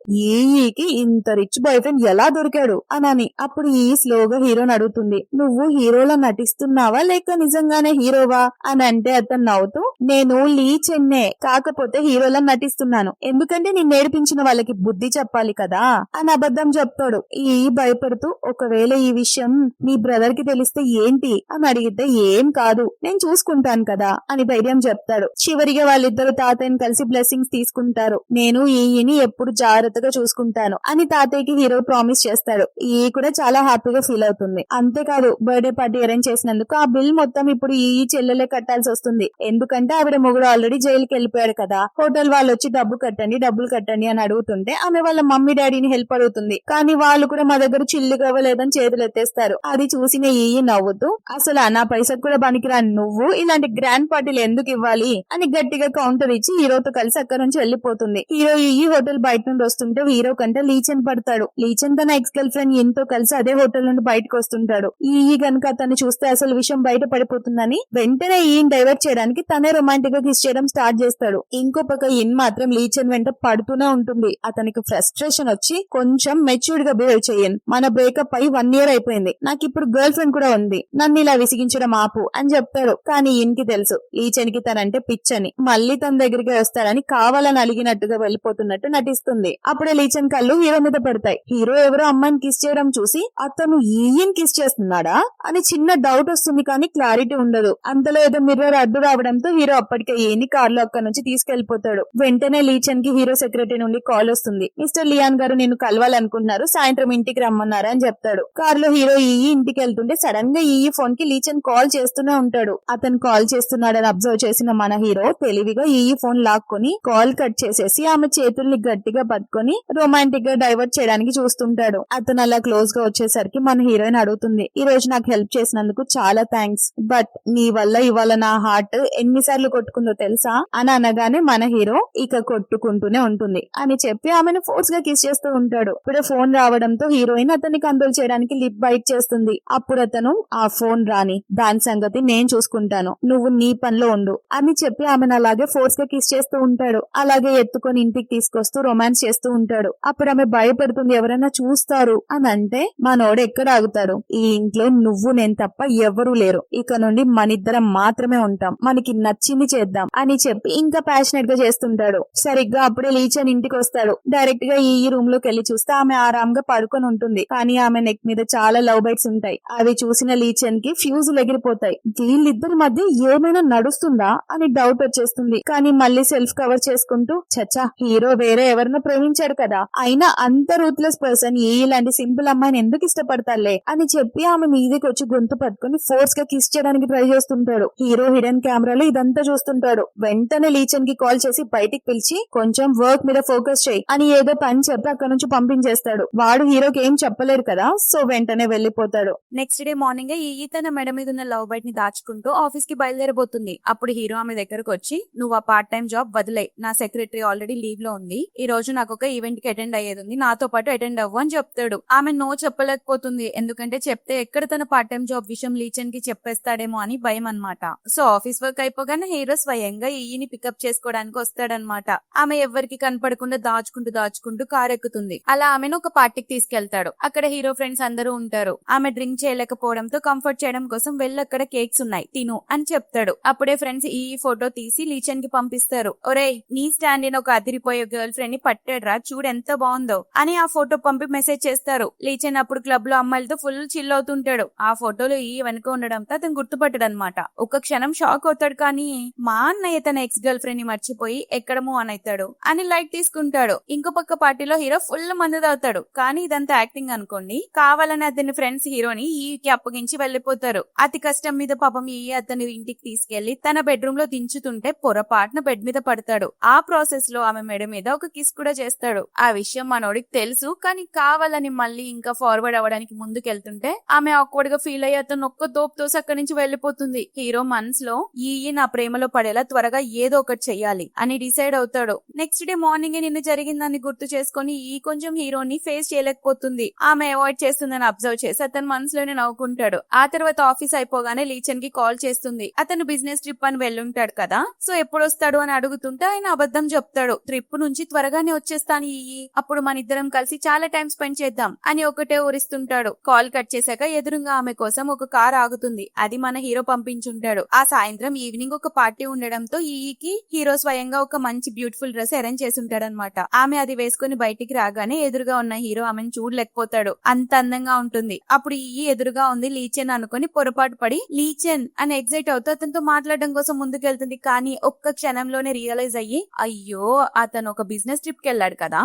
ఈకి ఇంత రిచ్ బాయ్ ఫ్రెండ్ ఎలా దొరికాడు అని. అప్పుడు ఈ స్లోగా హీరోని అడుగుతుంది, నువ్వు హీరోలా నటిస్తున్నావా లేక నిజంగానే హీరోవా అని అంటే అతను నవ్వుతూ నేను లీచెన్నే, కాకపోతే హీరోలా నటిస్తున్నాను, ఎందుకంటే నేను నేర్పించిన వాళ్ళకి బుద్ధి చెప్పాలి కదా అని అబద్ధం చెప్తాడు. ఈ భయపడుతూ ఒకవేళ ఈ విషయం నీ బ్రదర్ కి తెలిస్తే ఏంటి అని అడిగితే ఏం కాదు నేను చూసుకుంటాను కదా అని ధైర్యం చెప్తాడు. చివరిగా వాళ్ళిద్దరు తాతయ్యని కలిసి బ్లెస్సింగ్స్ తీసుకుంటారు. నేను ఈయని ఎప్పుడు జాగ్రత్తగా చూసుకుంటాను అని తాతయ్యకి హీరో ప్రామిస్ చేస్తాడు. ఈ కూడా చాలా హ్యాపీగా ఫీల్ అవుతుంది. అంతేకాదు బర్త్డే పార్టీ అరేంజ్ చేసినందుకు ఆ బిల్ మొత్తం ఇప్పుడు ఈ చెల్లెలే కట్టాల్సి వస్తుంది. ఎందుకంటే ఆవిడ మొగుడు ఆల్రెడీ జైలుకి వెళ్ళిపోయాడు కదా. హోటల్ వాళ్ళు వచ్చి డబ్బులు కట్టండి అని అడుగుతుంటే ఆమె వాళ్ళ మమ్మీ డాడీని హెల్ప్ అడుగుతుంది. కానీ వాళ్ళు కూడా మా దగ్గర చిల్లుగా ఇవ్వలేదని చేతులు ఎత్తేస్తారు. అది చూసిన ఈ నవ్వుతూ అసలు నా పైసకు కూడా పనికిరాని నువ్వు ఇలాంటి గ్రాండ్ పార్టీలు ఎందుకు ఇవ్వాలి అని గట్టిగా కౌంటర్ ఇచ్చి హీరోతో కలిసి అక్కడ నుంచి వెళ్లిపోతుంది. హీరో ఈ హోటల్ బయట నుండి వస్తుంటే హీరో కంటే లీచెన్ పడతాడు. లీచెన్ తన ఎక్స్ గర్ల్ ఫ్రెండ్ ఎంతో కలిసి అదే హోటల్ నుండి బయటకు వస్తుంటాడు. ఈ గనుక అతన్ని చూస్తే అసలు విషయం బయట పడిపోతుందని వెంటనే ఈయన డైవర్ట్ చేయడానికి తనే రొమాంటిక్ గా కిస్ చేయడం స్టార్ట్ చేస్తాడు. ఇంకో పక్క ఇన్ మాత్రం లీచెన్ వెంట పడుతూనే ఉంటుంది. అతనికి ఫ్రస్ట్రేషన్ వచ్చి కొంచెం మెచ్యూర్డ్ గా బిహేవ్ చేయను, మన బ్రేకప్ అయి 1 year అయిపోయింది, నాకు ఇప్పుడు గర్ల్ ఫ్రెండ్ కూడా ఉంది, నన్ను ఇలా విసిగించడం ఆపు అని చెప్తాడు. కానీ ఈయనకి తెలుసు లీచెన్ కి తనంటే పిచ్చని, మళ్ళీ తన దగ్గరికి వస్తాడని కావాలని అలిగినట్టుగా వెళ్లిపోతున్నట్టు నటిస్తుంది. అప్పుడే లీచెన్ కళ్ళు హీరో మీద పడతాయి. హీరో ఎవరో అమ్మాయిని కిస్ చేయడం చూసి అతను ఈయన కిస్ చేస్తున్నాడా అని చిన్న డౌట్ వస్తుంది, కానీ క్లారిటీ ఉండదు. అంతలో ఏదో మిర్రర్ అడ్డు రావడంతో హీరో అప్పటికే ఈయని కార్లో అక్కడి నుంచి తీసుకెళ్లిపోతాడు. వెంటనే లీచెన్ కి హీరో సెక్రటరీ నుండి కాల్ వస్తుంది. మిస్టర్ లియాన్ గారు నిన్ను కలవాలనుకుంటున్నారు, సాయంత్రం ఇంటికి రమ్మన్నారు అని చెప్తాడు. కారులో హీరో ఈ ఇంటికి వెళ్తుంటే సడన్ గా ఈ ఫోన్ కి లీచన్ కాల్ చేస్తూనే ఉంటాడు. అతను కాల్ చేస్తున్నాడని అబ్జర్వ్ చేసిన మన హీరో తెలివిగా ఈ ఫోన్ లాక్కొని కాల్ కట్ చేసేసి ఆమె చేతుల్ని గట్టిగా పట్టుకొని రొమాంటిక్ గా డైవర్ట్ చేయడానికి చూస్తుంటాడు. అతను అలా క్లోజ్ గా వచ్చేసరికి మన హీరోయిన్ అడుగుతుంది, ఈ రోజు నాకు హెల్ప్ చేసినందుకు చాలా థ్యాంక్స్, బట్ నీ వల్ల ఇవాళ నా హార్ట్ ఎన్నిసార్లు కొట్టుకుందో తెలుసా అని అనగానే మన హీరో ఇక కొట్టుకుంటూనే ఉంటుంది అని చెప్పి ఆమెను ఫోర్స్ గా కిస్ చేస్తూ ఉంటాడు. ఇప్పుడు ఫోన్ రావడంతో హీరోయిన్ అతన్ని కంట్రోల్ చేయడానికి లిప్ బైట్ చేస్తుంది. అప్పుడు అతను ఆ ఫోన్ రాని, దాని సంగతి నేను చూసుకుంటాను, నువ్వు నీ పనిలో ఉండు అని చెప్పి ఆమెను అలాగే ఫోర్స్ గా కిస్ చేస్తూ ఉంటాడు. అలాగే ఎత్తుకొని ఇంటికి తీసుకొస్తూ రొమాన్స్ చేస్తూ ఉంటాడు. అప్పుడు ఆమె భయపడుతుంది, ఎవరైనా చూస్తారు అని అంటే మనోడు ఎక్కడ ఆగుతాడు, ఈ ఇంట్లో నువ్వు నేను తప్ప ఎవరూ లేరు, ఇక నుండి మనిద్దరం మాత్రమే ఉంటాం, మనకి నచ్చింది చేద్దాం అని చెప్పి ఇంకా ప్యాషనెట్ గా చేస్తుంటాడు. సరిగ్గా అప్పుడే లీచన్ ఇంటికి వస్తాడు. డైరెక్ట్ గా ఈ రూమ్ లోకి వెళ్లి చూస్తే ఆమె ఆరాంగా పడుకొని ఉంటుంది. కానీ ఆమె నెక్ మీద చాలా లవ్ బైట్స్ ఉంటాయి. అవి చూసిన లీచన్ కి ఫ్యూజులు ఎగిరిపోతాయి. వీళ్ళిద్దరి మధ్య ఏమైనా నడుస్తుందా అని డౌట్ వచ్చేస్తుంది. కానీ మళ్ళీ సెల్ఫ్ కవర్ చేసుకుంటూ, చచ్చా హీరో వేరే ఎవరినో ప్రేమించాడు కదా, అయినా అంత రూత్లెస్ పర్సన్ ఇలాంటి సింపుల్ అమ్మాయిని ఎందుకు ఇష్టపడతాలే అని చెప్పి ఆమె మీదకి వచ్చి గొంతు పట్టుకుని ఫోర్స్ గా కిస్ చేయడానికి ట్రై చేస్తుంటాడు. హీరో హిడెన్ కెమెరాలో ఇదంతా చూస్తుంటాడు. వెంటనే లీచన్ కి కాల్ చేసి బయటికి పిలిచి కొంచెం వర్క్ మీద ఫోకస్ చేయి అని ఏదో పని చెప్పి అక్కడ నుంచి పంపించేస్తాడు. వాడు హీరోకి ఏం చెప్పలేరు కదా, సో వెంటనే వెళ్లిపోతాడు. నెక్స్ట్ డే మార్నింగ్ ఈ తన మెడ మీద ఉన్న లవ్ బైట్ ని దాచుకుంటూ ఆఫీస్ కి బయలుదేరబోతుంది. అప్పుడు హీరో ఆమె దగ్గరకు వచ్చి, నువ్వు ఆ పార్ట్ టైం జాబ్ వదిలే, నా సెక్రటరీ ఆల్రెడీ లీవ్ లో ఉంది, ఈ రోజు నాకు ఒక ఈవెంట్ కి అటెండ్ అయ్యేది ఉంది, నాతో పాటు అటెండ్ అవ్వు అని చెప్తాడు. ఆమె నో చెప్పలేకపోతుంది, ఎందుకంటే చెప్తే ఎక్కడ తన పార్ట్ టైం జాబ్ విషయం లీచన్ కి చెప్పేస్తాడేమో అని భయం అన్నమాట. సో ఆఫీస్ వర్క్ అయిపోగానే హీరో స్వయంగా ఈని పికప్ చేసుకోవడానికి వస్తాడనమాట. ఆమె ఎవరికి కనపడకుండా దాచుకుంటూ కార్ ఎక్కుతుంది. అలా ఆమెను ఒక పార్టీకి తీసుకెళ్తాడు. అక్కడ హీరో ఫ్రెండ్స్ అందరూ ఉంటారు. ఆమె డ్రింక్ చేయలేకపోవడంతో కంఫర్ట్ చేయడం కోసం వెళ్ళి అక్కడ కేక్స్ ఉన్నాయి తిను అని చెప్తాడు. అప్పుడే ఫ్రెండ్స్ ఈ ఫోటో తీసి లీచన్ కి పంపిస్తారు. ఒరేయ్, నీ స్టాండ్ ఇన్ ఒక అదిరిపోయే గర్ల్ ఫ్రెండ్ ని పట్టాడ్రా, చూడు ఎంత బాగుందో అని ఆ ఫోటో పంపి మెసేజ్ చేస్తారు. లీచన్ అప్పుడు క్లబ్ లో అమ్మాయిలతో ఫుల్ చిల్ అవుతుంటాడు. ఆ ఫోటోలో ఈ వెనుక ఉండడంతో అతను గుర్తుపట్టాడు అనమాట. ఒక క్షణం షాక్ అవుతాడు. కానీ మా అన్నయ్య తన ఎక్స్ గర్ల్ ఫ్రెండ్ ని మర్చిపోయి ఎక్కడ మూవ్ ఆన్ అవుతాడు అని లైట్ తీసుకుంటాడు. ఇంకో పక్క పార్టీలో హీరో ఫుల్ మంది అవుతాడు. కానీ ఇదంతా యాక్టింగ్ అనుకోండి. కావాలని అతని ఫ్రెండ్స్ హీరోని ఈకి అప్పగించి వెళ్లిపోతారు. అతి కష్టం మీద పాపం ఈ అతని ఇంటికి తీసుకెళ్లి తన బెడ్రూమ్ లో దించుతుంటే పొరపాటున బెడ్ మీద పడతాడు. ఆ ప్రాసెస్ లో ఆమె మెడ మీద ఒక కిస్ కూడా చేస్తాడు. ఆ విషయం మనోడికి తెలుసు. కానీ కావాలని మళ్ళీ ఇంకా ఫార్వర్డ్ అవ్వడానికి ముందుకెళ్తుంటే ఆమె ఆక్వర్డ్ గా ఫీల్ అయ్యి అతను ఒక్క తోసి అక్కడి నుంచి వెళ్లిపోతుంది. హీరో మనసులో ఈ నా ప్రేమలో పడేలా త్వరగా ఏదో ఒకటి చెయ్యాలి అని డిసైడ్ అవుతాడు. నెక్స్ట్ డే మార్నింగ్ నిన్న జరిగిందని గుర్తు చేసుకుని ఈ కొంచెం హీరోని ఫేస్ చేయలేకపోతుంది. ఆమె అవాయిడ్ చేస్తుందని అబ్జర్వ్ చేసి అతను మనసులోనే నవ్వుకుంటాడు. ఆ తర్వాత ఆఫీస్ అయిపోగానే లీచన్ కి కాల్ చేస్తుంది. అతను బిజినెస్ ట్రిప్ అని వెళ్ళుంటాడు కదా, సో ఎప్పుడు వస్తాడు అని అడుగుతుంటే ఆయన అబద్ధం చెప్తాడు. ట్రిప్ నుంచి త్వరగానే వచ్చేస్తాను అప్పుడు మన ఇద్దరం కలిసి చాలా టైం స్పెండ్ చేద్దాం అని ఒకటే ఊరిస్తుంటాడు. కాల్ కట్ చేశాక ఎదురుగా ఆమె కోసం ఒక కార్ ఆగుతుంది. అది మన హీరో పంపించుంటాడు. ఆ సాయంత్రం ఈవినింగ్ ఒక పార్టీ ఉండడంతో ఈకి హీరో స్వయంగా ఒక మంచి బ్యూటిఫుల్ డ్రెస్ అరేంజ్ చేసి ఉంటాడనమాట. ఆమె అది వేసుకుని బయటికి రాగానే ఎదురుగా ఉన్న హీరో ఆమెను చూడలేకపోతాడు, అంత అందంగా ఉంటుంది. అప్పుడు ఈ ఎదురుగా ఉంది లీచెన్ అనుకుని పొరపాటు పడి లీచెన్ అని ఎగ్జైట్ అవుతూ అతనితో మాట్లాడడం కోసం ముందుకెళ్తుంది. కానీ ఒక్క క్షణంలోనే రియలైజ్ అయ్యి, అయ్యో అతను ఒక బిజినెస్ ట్రిప్ కి వెళ్ళాడు కదా,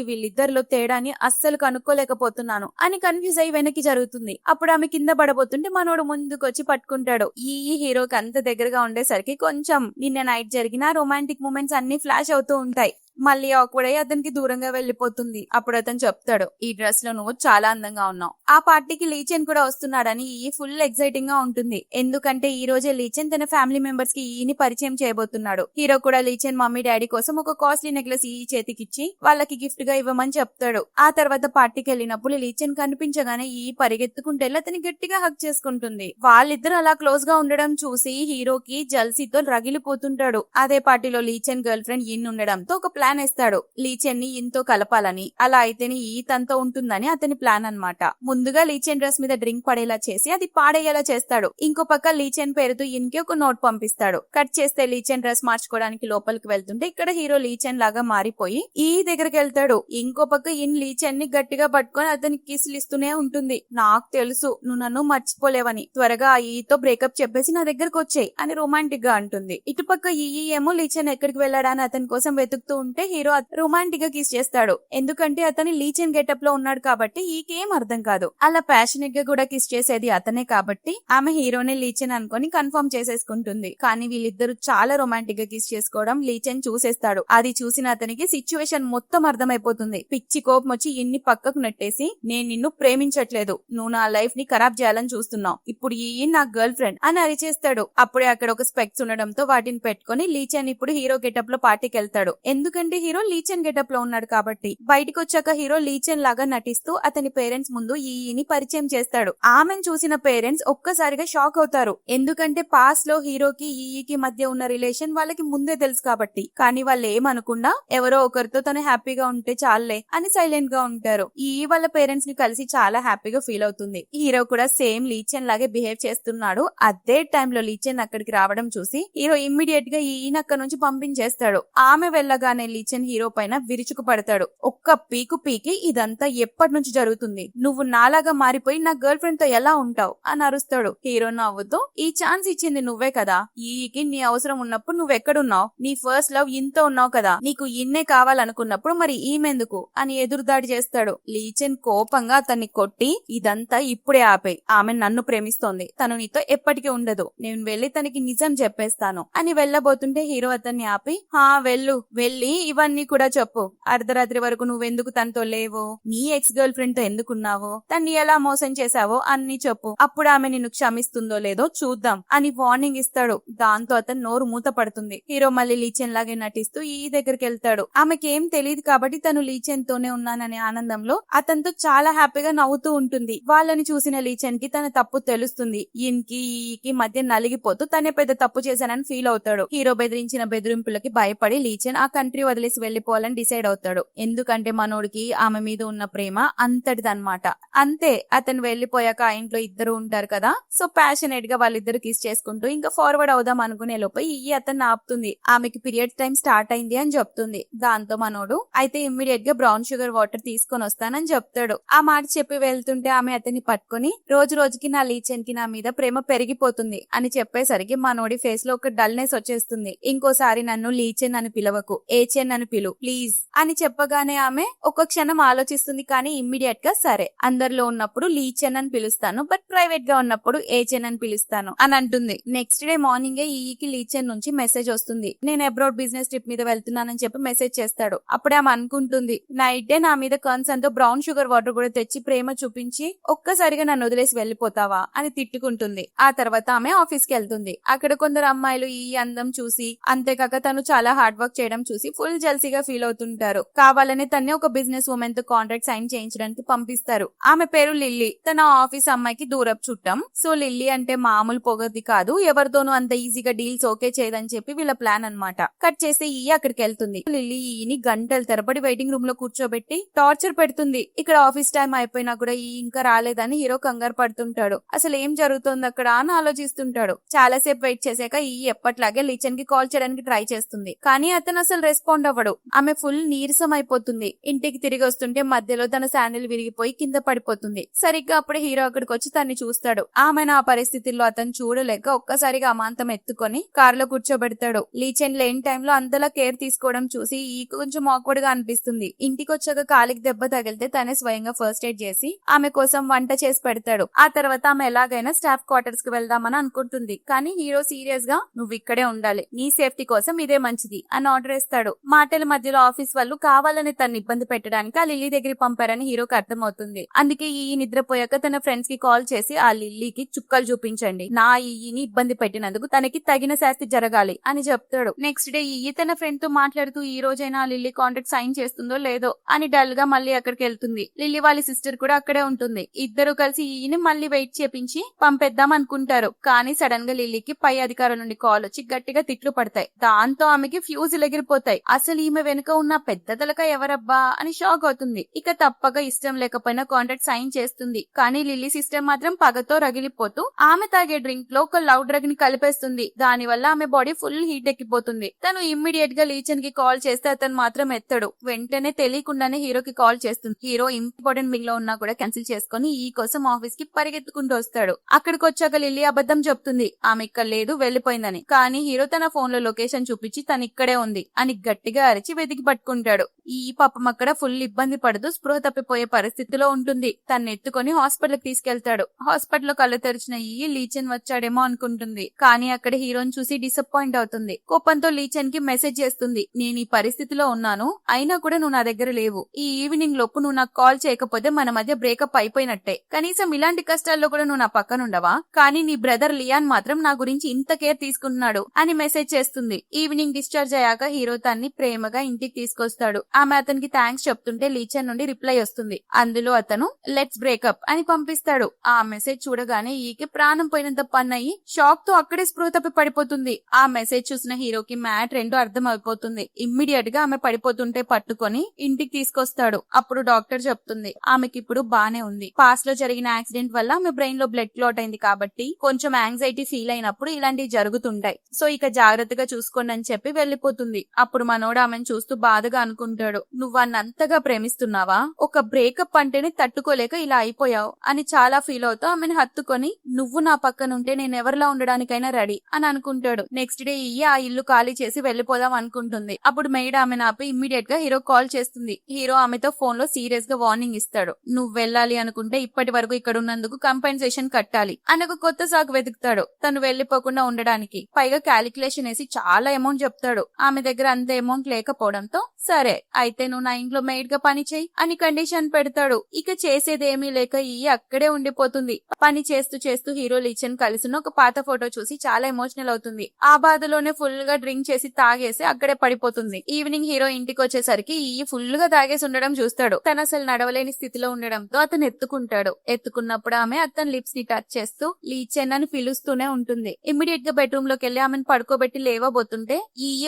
వీళ్ళిద్దరిలో తేడాని అస్సలు కనుక్కోలేకపోతున్నాను అని కన్ఫ్యూజ్ అయ్యి వెనక్కి జరుగుతుంది. అప్పుడు ఆమె కింద పడబోతుంటే మనోడు ముందుకొచ్చి పట్టుకుంటాడు. ఈ హీరోకి అంత దగ్గరగా ఉండేసరికి కొంచెం నిన్న నైట్ జరిగిన రొమాంటిక్ మూమెంట్స్ అన్ని ఫ్లాష్ అవుతూ ఉంటాయి. మళ్ళీ ఆక్వర్డ్ అయ్యి అతనికి దూరంగా వెళ్లిపోతుంది. అప్పుడు అతను చెప్తాడు, ఈ డ్రెస్ లో నువ్వు చాలా అందంగా ఉన్నావు. ఆ పార్టీకి లీచెన్ కూడా వస్తున్నాడని ఈ ఫుల్ ఎక్సైటింగ్ గా ఉంటుంది. ఎందుకంటే ఈ రోజే లీచెన్ తన ఫ్యామిలీ మెంబర్స్ కి ఈని పరిచయం చేయబోతున్నాడు. హీరో కూడా లీచెన్ మమ్మీ డాడీ కోసం ఒక కాస్ట్లీ నెక్లెస్ ఈ చేతికిచ్చి వాళ్ళకి గిఫ్ట్ గా ఇవ్వమని చెప్తాడు. ఆ తర్వాత పార్టీకి వెళ్ళినప్పుడు లీచెన్ కనిపించగానే ఈ పరిగెత్తుకుంటే అతని గట్టిగా హక్ చేసుకుంటుంది. వాళ్ళిద్దరు అలా క్లోజ్ గా ఉండడం చూసి హీరోకి జల్సీతో రగిలిపోతుంటాడు. అదే పార్టీలో లీచెన్ గర్ల్ ఫ్రెండ్ ఇన్ ఉండడంతో ఒక ప్లాన్ వేస్తాడు. లీచెన్ ని ఇంతో కలపాలని, అలా అయితేనే ఈ తనతో ఉంటుందని అతని ప్లాన్ అన్నమాట. ముందుగా లీచెన్ డ్రెస్ మీద డ్రింక్ పడేలా చేసి అది పాడేలా చేస్తాడు. ఇంకో పక్క లీచెన్ పేరుతో ఇన్కి ఒక నోట్ పంపిస్తాడు. కట్ చేస్తే లీచెన్ డ్రెస్ మార్చుకోవడానికి లోపలికి వెళ్తుంటే ఇక్కడ హీరో లీచెన్ లాగా మారిపోయి ఈ దగ్గరికి వెళ్తాడు. ఇంకో పక్క ఇన్ లీచెన్ ని గట్టిగా పట్టుకొని అతనికి కిస్లు ఇస్తూనే ఉంటుంది. నాకు తెలుసు నువ్వు నన్ను మర్చిపోలేవని, త్వరగా ఈతో బ్రేకప్ చెప్పేసి నా దగ్గరకు వచ్చేయి అని రొమాంటిక్ గా అంటుంది. ఇటుపక్క ఈ ఏమో లీచెన్ ఎక్కడికి వెళ్ళాడని అతని కోసం వెతుకుతూ ఉంటే హీరో రొమాంటిక్ గా కిస్ చేస్తాడు. ఎందుకంటే అతని లీచెన్ గెటప్ లో ఉన్నాడు కాబట్టి ఈకేం అర్థం కాదు. అలా ప్యాషనెట్ గా కూడా కిస్ చేసేది అతనే కాబట్టి ఆమె హీరోనే లీచెన్ అనుకొని కన్ఫర్మ్ చేసేసుకుంటుంది. కానీ వీళ్ళిద్దరు చాలా రొమాంటిక్ గా కిస్ చేసుకోవడం లీచెన్ చూసేస్తాడు. అది చూసిన అతనికి సిచ్యువేషన్ మొత్తం అర్థమైపోతుంది. పిచ్చి కోపం వచ్చి ఇన్ని పక్కకు నెట్టేసి, నేను నిన్ను ప్రేమించట్లేదు, నువ్వు నా లైఫ్ ని ఖరాబ్ చేయాలని చూస్తున్నావు, ఇప్పుడు ఈ నా గర్ల్ ఫ్రెండ్ అని అరిచేస్తాడు. అప్పుడే అక్కడ ఒక స్పెక్స్ ఉండడంతో వాటిని పెట్టుకుని లీచెన్ ఇప్పుడు హీరో గెటప్ లో పార్టీకి వెళ్తాడు. ఎందుకంటే హీరో లీచెన్ గెటప్ లో ఉన్నాడు కాబట్టి. బయటకు వచ్చాక హీరో లీచెన్ లాగా నటిస్తూ అతని పేరెంట్స్ ముందు ఈని పరిచయం చేస్తాడు. ఆమెను చూసిన పేరెంట్స్ ఒక్కసారిగా షాక్ అవుతారు. ఎందుకంటే పాస్ట్ లో హీరోకి ఈకి మధ్య ఉన్న రిలేషన్ వాళ్ళకి ముందే తెలుసు కాబట్టి. కానీ వాళ్ళు ఏమనుకుండా ఎవరో ఒకరితో తను హ్యాపీగా ఉంటే చాలే అని సైలెంట్ గా ఉంటారు. ఈ వాళ్ళ పేరెంట్స్ ని కలిసి చాలా హ్యాపీగా ఫీల్ అవుతుంది. హీరో కూడా సేమ్ లీచెన్ లాగే బిహేవ్ చేస్తున్నాడు. అదే టైంలో లీచెన్ అక్కడికి రావడం చూసి హీరో ఇమ్మీడియట్ గా ఈయన అక్కడ నుంచి పంపించేస్తాడు. ఆమె వెళ్ళగానే లీచెన్ హీరో పైన విరుచుకు పడతాడు. ఒక్క పీకు పీకి ఇదంతా ఎప్పటి నుంచి జరుగుతుంది, నువ్వు నాలాగా మారిపోయి నా గర్ల్ ఫ్రెండ్ తో ఎలా ఉంటావు అని అరుస్తాడు. హీరో నవ్వుతూ, ఈ ఛాన్స్ ఇచ్చింది నువ్వే కదా, ఈకి నీ అవసరం ఉన్నప్పుడు నువ్వెక్కడున్నావు, నీ ఫస్ట్ లవ్ ఇంత ఉన్నావు కదా, నీకు ఇన్నే కావాలనుకున్నప్పుడు మరి ఈమెందుకు అని ఎదురుదాడి చేస్తాడు. లీచెన్ కోపంగా అతన్ని కొట్టి, ఇదంతా ఇప్పుడే ఆపే, ఆమె నన్ను ప్రేమిస్తోంది, తను నీతో ఎప్పటికీ ఉండదు, నేను వెళ్లి తనకి నిజం చెప్పేస్తాను అని వెళ్ళబోతుంటే హీరో అతన్ని ఆపి, హా వెళ్ళు, వెళ్ళి ఇవన్నీ కూడా చెప్పు, అర్ధరాత్రి వరకు నువ్వెందుకు తనతో లేవో, నీ ఎక్స్ గర్ల్ ఫ్రెండ్ తో ఎందుకున్నావో, తన్ని ఎలా మోసం చేశావో అన్ని చెప్పు, అప్పుడు ఆమె నిన్ను క్షమిస్తుందో లేదో చూద్దాం అని వార్నింగ్ ఇస్తాడు. దాంతో అతను నోరు మూత పడుతుంది. హీరో మళ్ళీ లీచెన్ లాగే నటిస్తూ ఈ దగ్గరికి వెళ్తాడు. ఆమెకేం తెలియదు కాబట్టి తను లీచెన్ తోనే ఉన్నాననే ఆనందంలో అతనితో చాలా హ్యాపీగా నవ్వుతూ ఉంటుంది. వాళ్ళని చూసిన లీచెన్ కి తన తప్పు తెలుస్తుంది. ఈయనకి ఈకి మధ్య నలిగిపోతూ తనే పెద్ద తప్పు చేశానని ఫీల్ అవుతాడు. హీరో బెదిరించిన బెదిరింపులకి భయపడి లీచెన్ ఆ కంట్రీ వదిలేసి వెళ్లిపోవాలని డిసైడ్ అవుతాడు. ఎందుకంటే మనోడికి ఆమె మీద ఉన్న ప్రేమ అంతటిదన్నమాట. అంతే, అతను వెళ్లిపోయాక ఆ ఇంట్లో ఇద్దరు ఉంటారు కదా, సో ప్యాషనేట్ గా వాళ్ళిద్దరు కిస్ చేసుకుంటూ ఇంకా ఫార్వర్డ్ అవుదాం అనుకునే లోపల ఈ అతన్ని ఆపుతుంది. ఆమెకి పీరియడ్ టైం స్టార్ట్ అయింది అని చెప్తుంది. దాంతో మనోడు అయితే ఇమ్మీడియట్ గా బ్రౌన్ షుగర్ వాటర్ తీసుకొని వస్తానని చెప్తాడు. ఆ మాట చెప్పి వెళ్తుంటే ఆమె అతన్ని పట్టుకుని, రోజు రోజుకి నా లీచెన్ కి నా మీద ప్రేమ పెరిగిపోతుంది అని చెప్పేసరికి మనోడి ఫేస్ లో ఒక డల్నెస్ వచ్చేస్తుంది. ఇంకోసారి నన్ను లీచెన్ అని పిలవకు, ఏచెన్ అని పిలు ప్లీజ్ అని చెప్పగానే ఆమె ఒక క్షణం ఆలోచిస్తుంది. కానీ ఇమ్మీడియట్ గా సరే, అందరిలో ఉన్నప్పుడు లీచెన్ అని పిలుస్తాను, బట్ ప్రైవేట్ గా ఉన్నప్పుడు ఏచెన్ అని పిలుస్తాను అని అంటుంది. నెక్స్ట్ డే మార్నింగ్ ఈకి లీచెన్ నుంచి మెసేజ్ వస్తుంది. నేను అబ్రాడ్ బిజినెస్ ట్రిప్ మీద వెళ్తున్నానని చెప్పి మెసేజ్ చేస్తాడు. అప్పుడే ఆమె అనుకుంటుంది, నైట్ డే నా మీద కన్సర్న్ తో బ్రౌన్ షుగర్ వాటర్ కూడా తెచ్చి ప్రేమ చూపించి ఒక్కసారిగా నన్ను వదిలేసి వెళ్లిపోతావా అని తిట్టుకుంటుంది. ఆ తర్వాత ఆమె ఆఫీస్ కి వెళ్తుంది. అక్కడ కొందరు అమ్మాయిలు ఈ అందం చూసి, అంతేకాక తను చాలా హార్డ్ వర్క్ చేయడం చూసి ఫుల్ జల్సీగా ఫీల్ అవుతుంటారు. కావాలని తన్ని ఒక బిజినెస్ ఉమెన్ తో కాంట్రాక్ట్ సైన్ చేయించడానికి పంపిస్తారు. ఆమె పేరు లిల్లీ. తన ఆఫీస్ అమ్మాయికి దూరపు చుట్టం. సో లిల్లీ అంటే మామూలు పొగది కాదు, ఎవరితోనూ అంత ఈజీగా డీల్స్ ఓకే చేయదని చెప్పి వీళ్ళ ప్లాన్ అన్నమాట. కట్ చేస్తే ఈ అక్కడికి వెళ్తుంది. లిల్లీ ఈని గంటల తరబడి వెయిటింగ్ రూమ్ లో కూర్చోబెట్టి టార్చర్ పెడుతుంది. ఇక్కడ ఆఫీస్ టైం అయిపోయినా కూడా ఈ ఇంకా రాలేదని హీరో కంగారు పడుతుంటాడు. అసలు ఏం జరుగుతుంది అక్కడ అని ఆలోచిస్తుంటాడు. చాలా సేపు వెయిట్ చేశాక ఈ ఎప్పట్లాగే లీచెన్ కి కాల్ చేయడానికి ట్రై చేస్తుంది. కానీ అతను అసలు రెస్పాండ్ అవ్వడు. ఆమె ఫుల్ నీరసం అయిపోతుంది. ఇంటికి తిరిగి వస్తుంటే మధ్యలో తన శాండిల్ విరిగిపోయి కింద పడిపోతుంది. సరిగ్గా అప్పుడే హీరో అక్కడికి వచ్చి తన్ని చూస్తాడు. ఆమె ఆ పరిస్థితుల్లో అతను చూడలేక ఒక్కసారిగా అమాంతం ఎత్తుకొని కారులో కూర్చోబెడతాడు. లీచెన్ లేని టైంలో అంతలా కేర్ తీసుకోవడం చూసి ఈ కొంచెం ఆక్వర్డ్ గా అనిపిస్తుంది. ఇంటికి వచ్చాక కాలికి దెబ్బ తగిలితే తనే స్వయంగా ఫస్ట్ ఎయిడ్ చేసి ఆమె కోసం వంట చేసి పెడతాడు. ఆ తర్వాత ఆమె ఎలాగైనా స్టాఫ్ క్వార్టర్స్ కి వెళ్దామని అనుకుంటుంది. కానీ హీరో సీరియస్ గా, నువ్వు ఇక్కడే ఉండాలి, నీ సేఫ్టీ కోసం ఇదే మంచిది అని ఆర్డర్ ఇస్తాడు. మాటల మధ్యలో ఆఫీస్ వాళ్ళు కావాలని తను ఇబ్బంది పెట్టడానికి ఆ లిల్లీ దగ్గర పంపారని హీరోకి అర్థమవుతుంది. అందుకే ఈ నిద్రపోయాక తన ఫ్రెండ్స్ కి కాల్ చేసి ఆ లిల్లీకి చుక్కలు చూపించండి, నా ఈని ఇబ్బంది పెట్టినందుకు తనకి తగిన శాస్తి జరగాలి అని చెప్తాడు. నెక్స్ట్ డే ఈ తన ఫ్రెండ్ తో మాట్లాడుతూ ఈ రోజైనా ఆ లిల్లీ కాంట్రాక్ట్ సైన్ చేస్తుందో లేదో అని డల్ గా మళ్ళీ అక్కడికి వెళ్తుంది. లిల్లీ వాళ్ళ సిస్టర్ కూడా అక్కడే ఉంటుంది. ఇద్దరు కలిసి ఈయన మళ్ళీ వెయిట్ చేపించి పంపేద్దాం అనుకుంటారు. కానీ సడన్ గా లిల్లీకి పై అధికారుల నుండి కాల్ వచ్చి గట్టిగా తిట్లు పడతాయి. దాంతో ఆమెకి ఫ్యూజులు ఎగిరిపోతాయి. అసలు ఈమె వెనుక ఉన్న పెద్ద తలక ఎవరబ్బా అని షాక్ అవుతుంది. ఇక తప్పక ఇష్టం లేకపోయినా కాంట్రాక్ట్ సైన్ చేస్తుంది. కానీ లిల్లీ సిస్టర్ మాత్రం పగతో రగిలిపోతూ ఆమె తాగే డ్రింక్ లో ఒక లవ్ డ్రగ్ ని కలిపేస్తుంది. దాని వల్ల ఆమె బాడీ ఫుల్ హీట్ ఎక్కిపోతుంది. తను ఇమ్మీడియట్ గా లీచెన్ కి కాల్ చేస్తే అతను మాత్రం ఎత్తడు. వెంటనే తెలియకుండానే హీరోకి కాల్ చేస్తుంది. హీరో ఇంపార్టెంట్ మీటింగ్ లో ఉన్నా కూడా క్యాన్సిల్ చేసుకుని ఈ కోసం ఆఫీస్ కి పరిగెత్తుకుంటూ వస్తాడు. అక్కడికి వచ్చాక లిల్లీ అబద్ధం చెప్తుంది, ఆమె ఇక్కడ లేదు, వెళ్లిపోయిందని. కానీ హీరో తన ఫోన్ లో లొకేషన్ చూపించి తను ఇక్కడే ఉంది అని గట్టిగా అరిచి వెతికి పట్టుకుంటాడు. ఈ పాపం అక్కడ ఫుల్ ఇబ్బంది పడుతూ స్పృహ తప్పిపోయే పరిస్థితిలో ఉంటుంది. తన్ని ఎత్తుకొని హాస్పిటల్ కి తీసుకెళ్తాడు. హాస్పిటల్ కళ్ళు తెరిచిన ఈ లీచెన్ వచ్చాడేమో అనుకుంటుంది. కానీ అక్కడ హీరోని చూసి డిసప్పాయింట్ అవుతుంది. కోపంతో లీచెన్ కి మెసేజ్ చేస్తుంది, నేను ఈ పరిస్థితిలో ఉన్నాను, అయినా కూడా నువ్వు నా దగ్గర లేవు. ఈ ఈవినింగ్ లోపు నువ్వు నాకు కాల్ చేయకపోతే మన మధ్య బ్రేకప్ అయిపోయినట్టే. కనీసం ఇలాంటి కష్టాల్లో కూడా నువ్వు నా పక్కన ఉండవా? కానీ నీ బ్రదర్ లియాన్ మాత్రం నా గురించి ఇంత కేర్ తీసుకుంటున్నాడు అని మెసేజ్ చేస్తుంది. ఈవినింగ్ డిశ్చార్జ్ అయ్యాక హీరో తన్ని ప్రేమగా ఇంటికి తీసుకొస్తాడు. ఆమె అతనికి థ్యాంక్స్ చెప్తుంటే లీచెన్ నుండి రిప్లై వస్తుంది. అందులో అతను లెట్స్ బ్రేకప్ అని పంపిస్తాడు. ఆ మెసేజ్ చూడగానే ఈకి ప్రాణం పోయినంత పన్నయ్యి షాక్ తో అక్కడే స్పృహ తప్పి పడిపోతుంది. ఆ మెసేజ్ చూసిన హీరోకి మ్యాట్ రెండో అర్థం అయిపోతుంది. ఇమ్మీడియట్ గా ఆమె పడిపోతుంటే పట్టుకొని ఇంటికి తీసుకొస్తాడు. అప్పుడు డాక్టర్ చెప్తుంది, ఆమెకి ఇప్పుడు బానే ఉంది. పాస్ట్ లో జరిగిన యాక్సిడెంట్ వల్ల ఆమె బ్రెయిన్ లో బ్లడ్ క్లాట్ అయింది కాబట్టి కొంచెం యాంగ్జైటీ ఫీల్ అయినప్పుడు ఇలాంటివి జరుగుతుంటాయి. సో ఇక జాగ్రత్తగా చూసుకోండి అని చెప్పి వెళ్లిపోతుంది. అప్పుడు మనోడు ఆమెను చూస్తూ బాధగా అనుకుంటాడు, నువ్వు అన్నంతగా ప్రేమిస్తున్నావా? ఒక బ్రేకప్ అంటేనే తట్టుకోలేక ఇలా అయిపోయావు అని చాలా ఫీల్ అవుతూ ఆమెను హత్తుకొని, నువ్వు నా పక్కన ఉంటే నేను ఎవరిలా ఉండడానికైనా రెడీ అని అనుకుంటాడు. నెక్స్ట్ డే ఆ ఇల్లు ఖాళీ చేసి వెళ్లిపోదాం అనుకుంటుంది. అప్పుడు మెయిడ్ ఆమెను ఆపి ఇమ్మీడియట్ గా హీరో కాల్ చేస్తుంది. హీరో ఆమెతో ఫోన్ లో సీరియస్ గా వార్నింగ్ ఇస్తాడు, నువ్వు వెళ్ళాలి అనుకుంటే ఇప్పటి వరకు ఇక్కడ ఉన్నందుకు కంపెన్సేషన్ కట్టాలి అని ఒక కొత్త సాకు వెతుకుతాడు తను వెళ్లిపోకుండా ఉండడానికి. పైగా క్యాలిక్యులేషన్ వేసి చాలా అమౌంట్ చెప్తాడు. ఆమె దగ్గర అంత అమౌంట్ లేకపోవడంతో సరే అయితే నువ్వు నా ఇంట్లో మెయిడ్ గా పని చేయి అని కండిషన్ పెడతాడు. ఇక చేసేదేమీ లేక అక్కడే ఉండిపోతుంది. పని చేస్తూ చేస్తూ హీరో లీచెన్ కలిసిన ఒక పాత ఫోటో చూసి చాలా ఎమోషనల్ అవుతుంది. ఆ బాధలోనే ఫుల్ గా డ్రింక్ చేసి తాగేసి అక్కడే పడిపోతుంది. ఈవినింగ్ హీరో ఇంటికి వచ్చేసరికి ఫుల్ గా తాగేసి ఉండడం చూస్తాడు. తను అసలు నడవలేని స్థితిలో ఉండడంతో అతను ఎత్తుకుంటాడు. ఎత్తుకున్నప్పుడు ఆమె అతని లిప్స్ ని టచ్ చేస్తూ లీచెన్ అని పిలుస్తూనే ఉంటుంది. ఇమ్మీడియట్ గా బెడ్రూమ్ లోకి వెళ్లి ఆమెను పడుకోబెట్టి లేవబోతుంటే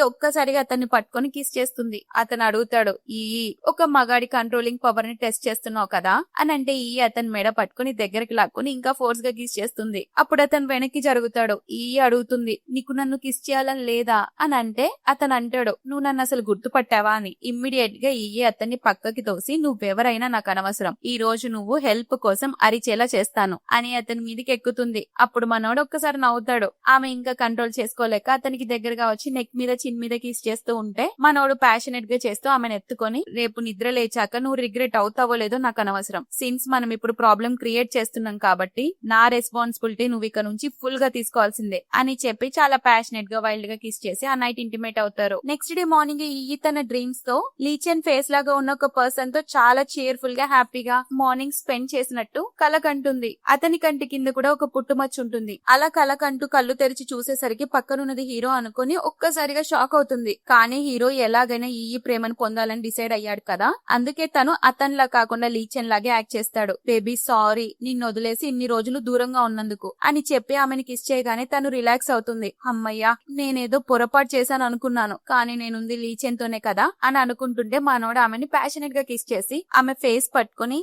ఒక్కసారిగా అతన్ని పట్టుకొని కిస్ చేస్తుంది. అతను అడుగుతాడు, ఒక మగాడి కంట్రోలింగ్ పవర్ ని టెస్ట్ చేస్తున్నావు కదా అని అంటే అతని మెడ పట్టుకుని దగ్గరికి లాక్కుని ఇంకా ఫోర్స్ గా కిస్ చేస్తుంది. అప్పుడు అతను వెనక్కి జరుగుతాడు. అడుగుతుంది, నీకు నన్ను కిస్ చేయాలని లేదా అని అంటే అతను అంటాడు, నువ్వు నన్ను అసలు గుర్తుపట్టావా అని. ఇమ్మీడియట్ గా అతన్ని పక్కకి తోసి, నువ్వెవరైనా నాకు అనవసరం, ఈ రోజు నువ్వు హెల్ప్ కోసం అరిచేలా చేస్తాను అని అతని మీదకి ఎక్కుతుంది. అప్పుడు మనోడు ఒక్కసారి నవ్వుతాడు. ఆమె ఇంకా కంట్రోల్ చేసుకోలేక అతనికి దగ్గరగా వచ్చి నెక్ మీద చిన్ మీద కిస్ చేస్తూ ఉంటే మనోడు ప్యాషనెట్ గా చేస్తూ ఆమెను ఎత్తుకొని, రేపు నిద్ర లేచాక నువ్వు రిగ్రెట్ అవుతావో లేదో నాకు అనవసరం, సిన్స్ మనం ఇప్పుడు ప్రాబ్లం క్రియేట్ చేస్తున్నాం కాబట్టి నా రెస్పాన్సిబిలిటీ నువ్వు ఇక నుంచి ఫుల్ గా తీసుకోవాల్సిందే అని చెప్పి చాలా ప్యాషనెట్ గా వైల్డ్ గా కిస్ చేసి ఆ నైట్ ఇంటిమేట్ అవుతారు. నెక్స్ట్ డే మార్నింగ్ తన డ్రీమ్స్ తో లీచెన్ ఫేస్ లాగా ఉన్న ఒక పర్సన్ తో చాలా cheerful గా హ్యాపీగా మార్నింగ్ స్పెండ్ చేసినట్టు కలకంటుంది. అతని కంటి కింద కూడా ఒక పుట్టుమచ్చ ఉంటుంది. అలా కలకంటూ కళ్ళు తెరిచి చూసేసరికి పక్కనున్నది హీరో అనుకుని ఒక్కసారిగా షాక్ అవుతుంది. కానీ హీరో ఎలాగైనా ప్రేమను పొందాలని డిసైడ్ అయ్యాడు కదా, అందుకే తను అతనిలా కాకుండా లీచెన్ లాగే యాక్ట్ చేస్తాడు. బేబీ సారీ, నిన్ను వదిలేసి ఇన్ని రోజులు దూరంగా ఉన్నందుకు అని చెప్పి ఆమెను కిస్ చేయగానే తను రిలాక్స్ అవుతుంది. అమ్మయ్యా, నేనేదో పొరపాటు చేశాను అనుకున్నాను, కానీ నేనుంది లీచెన్ తోనే కదా అని అనుకుంటుంటే మనోడు ఆమెని ప్యాషనెట్ గా కిస్ చేసి ఆమె ఫేస్ పట్టుకుని,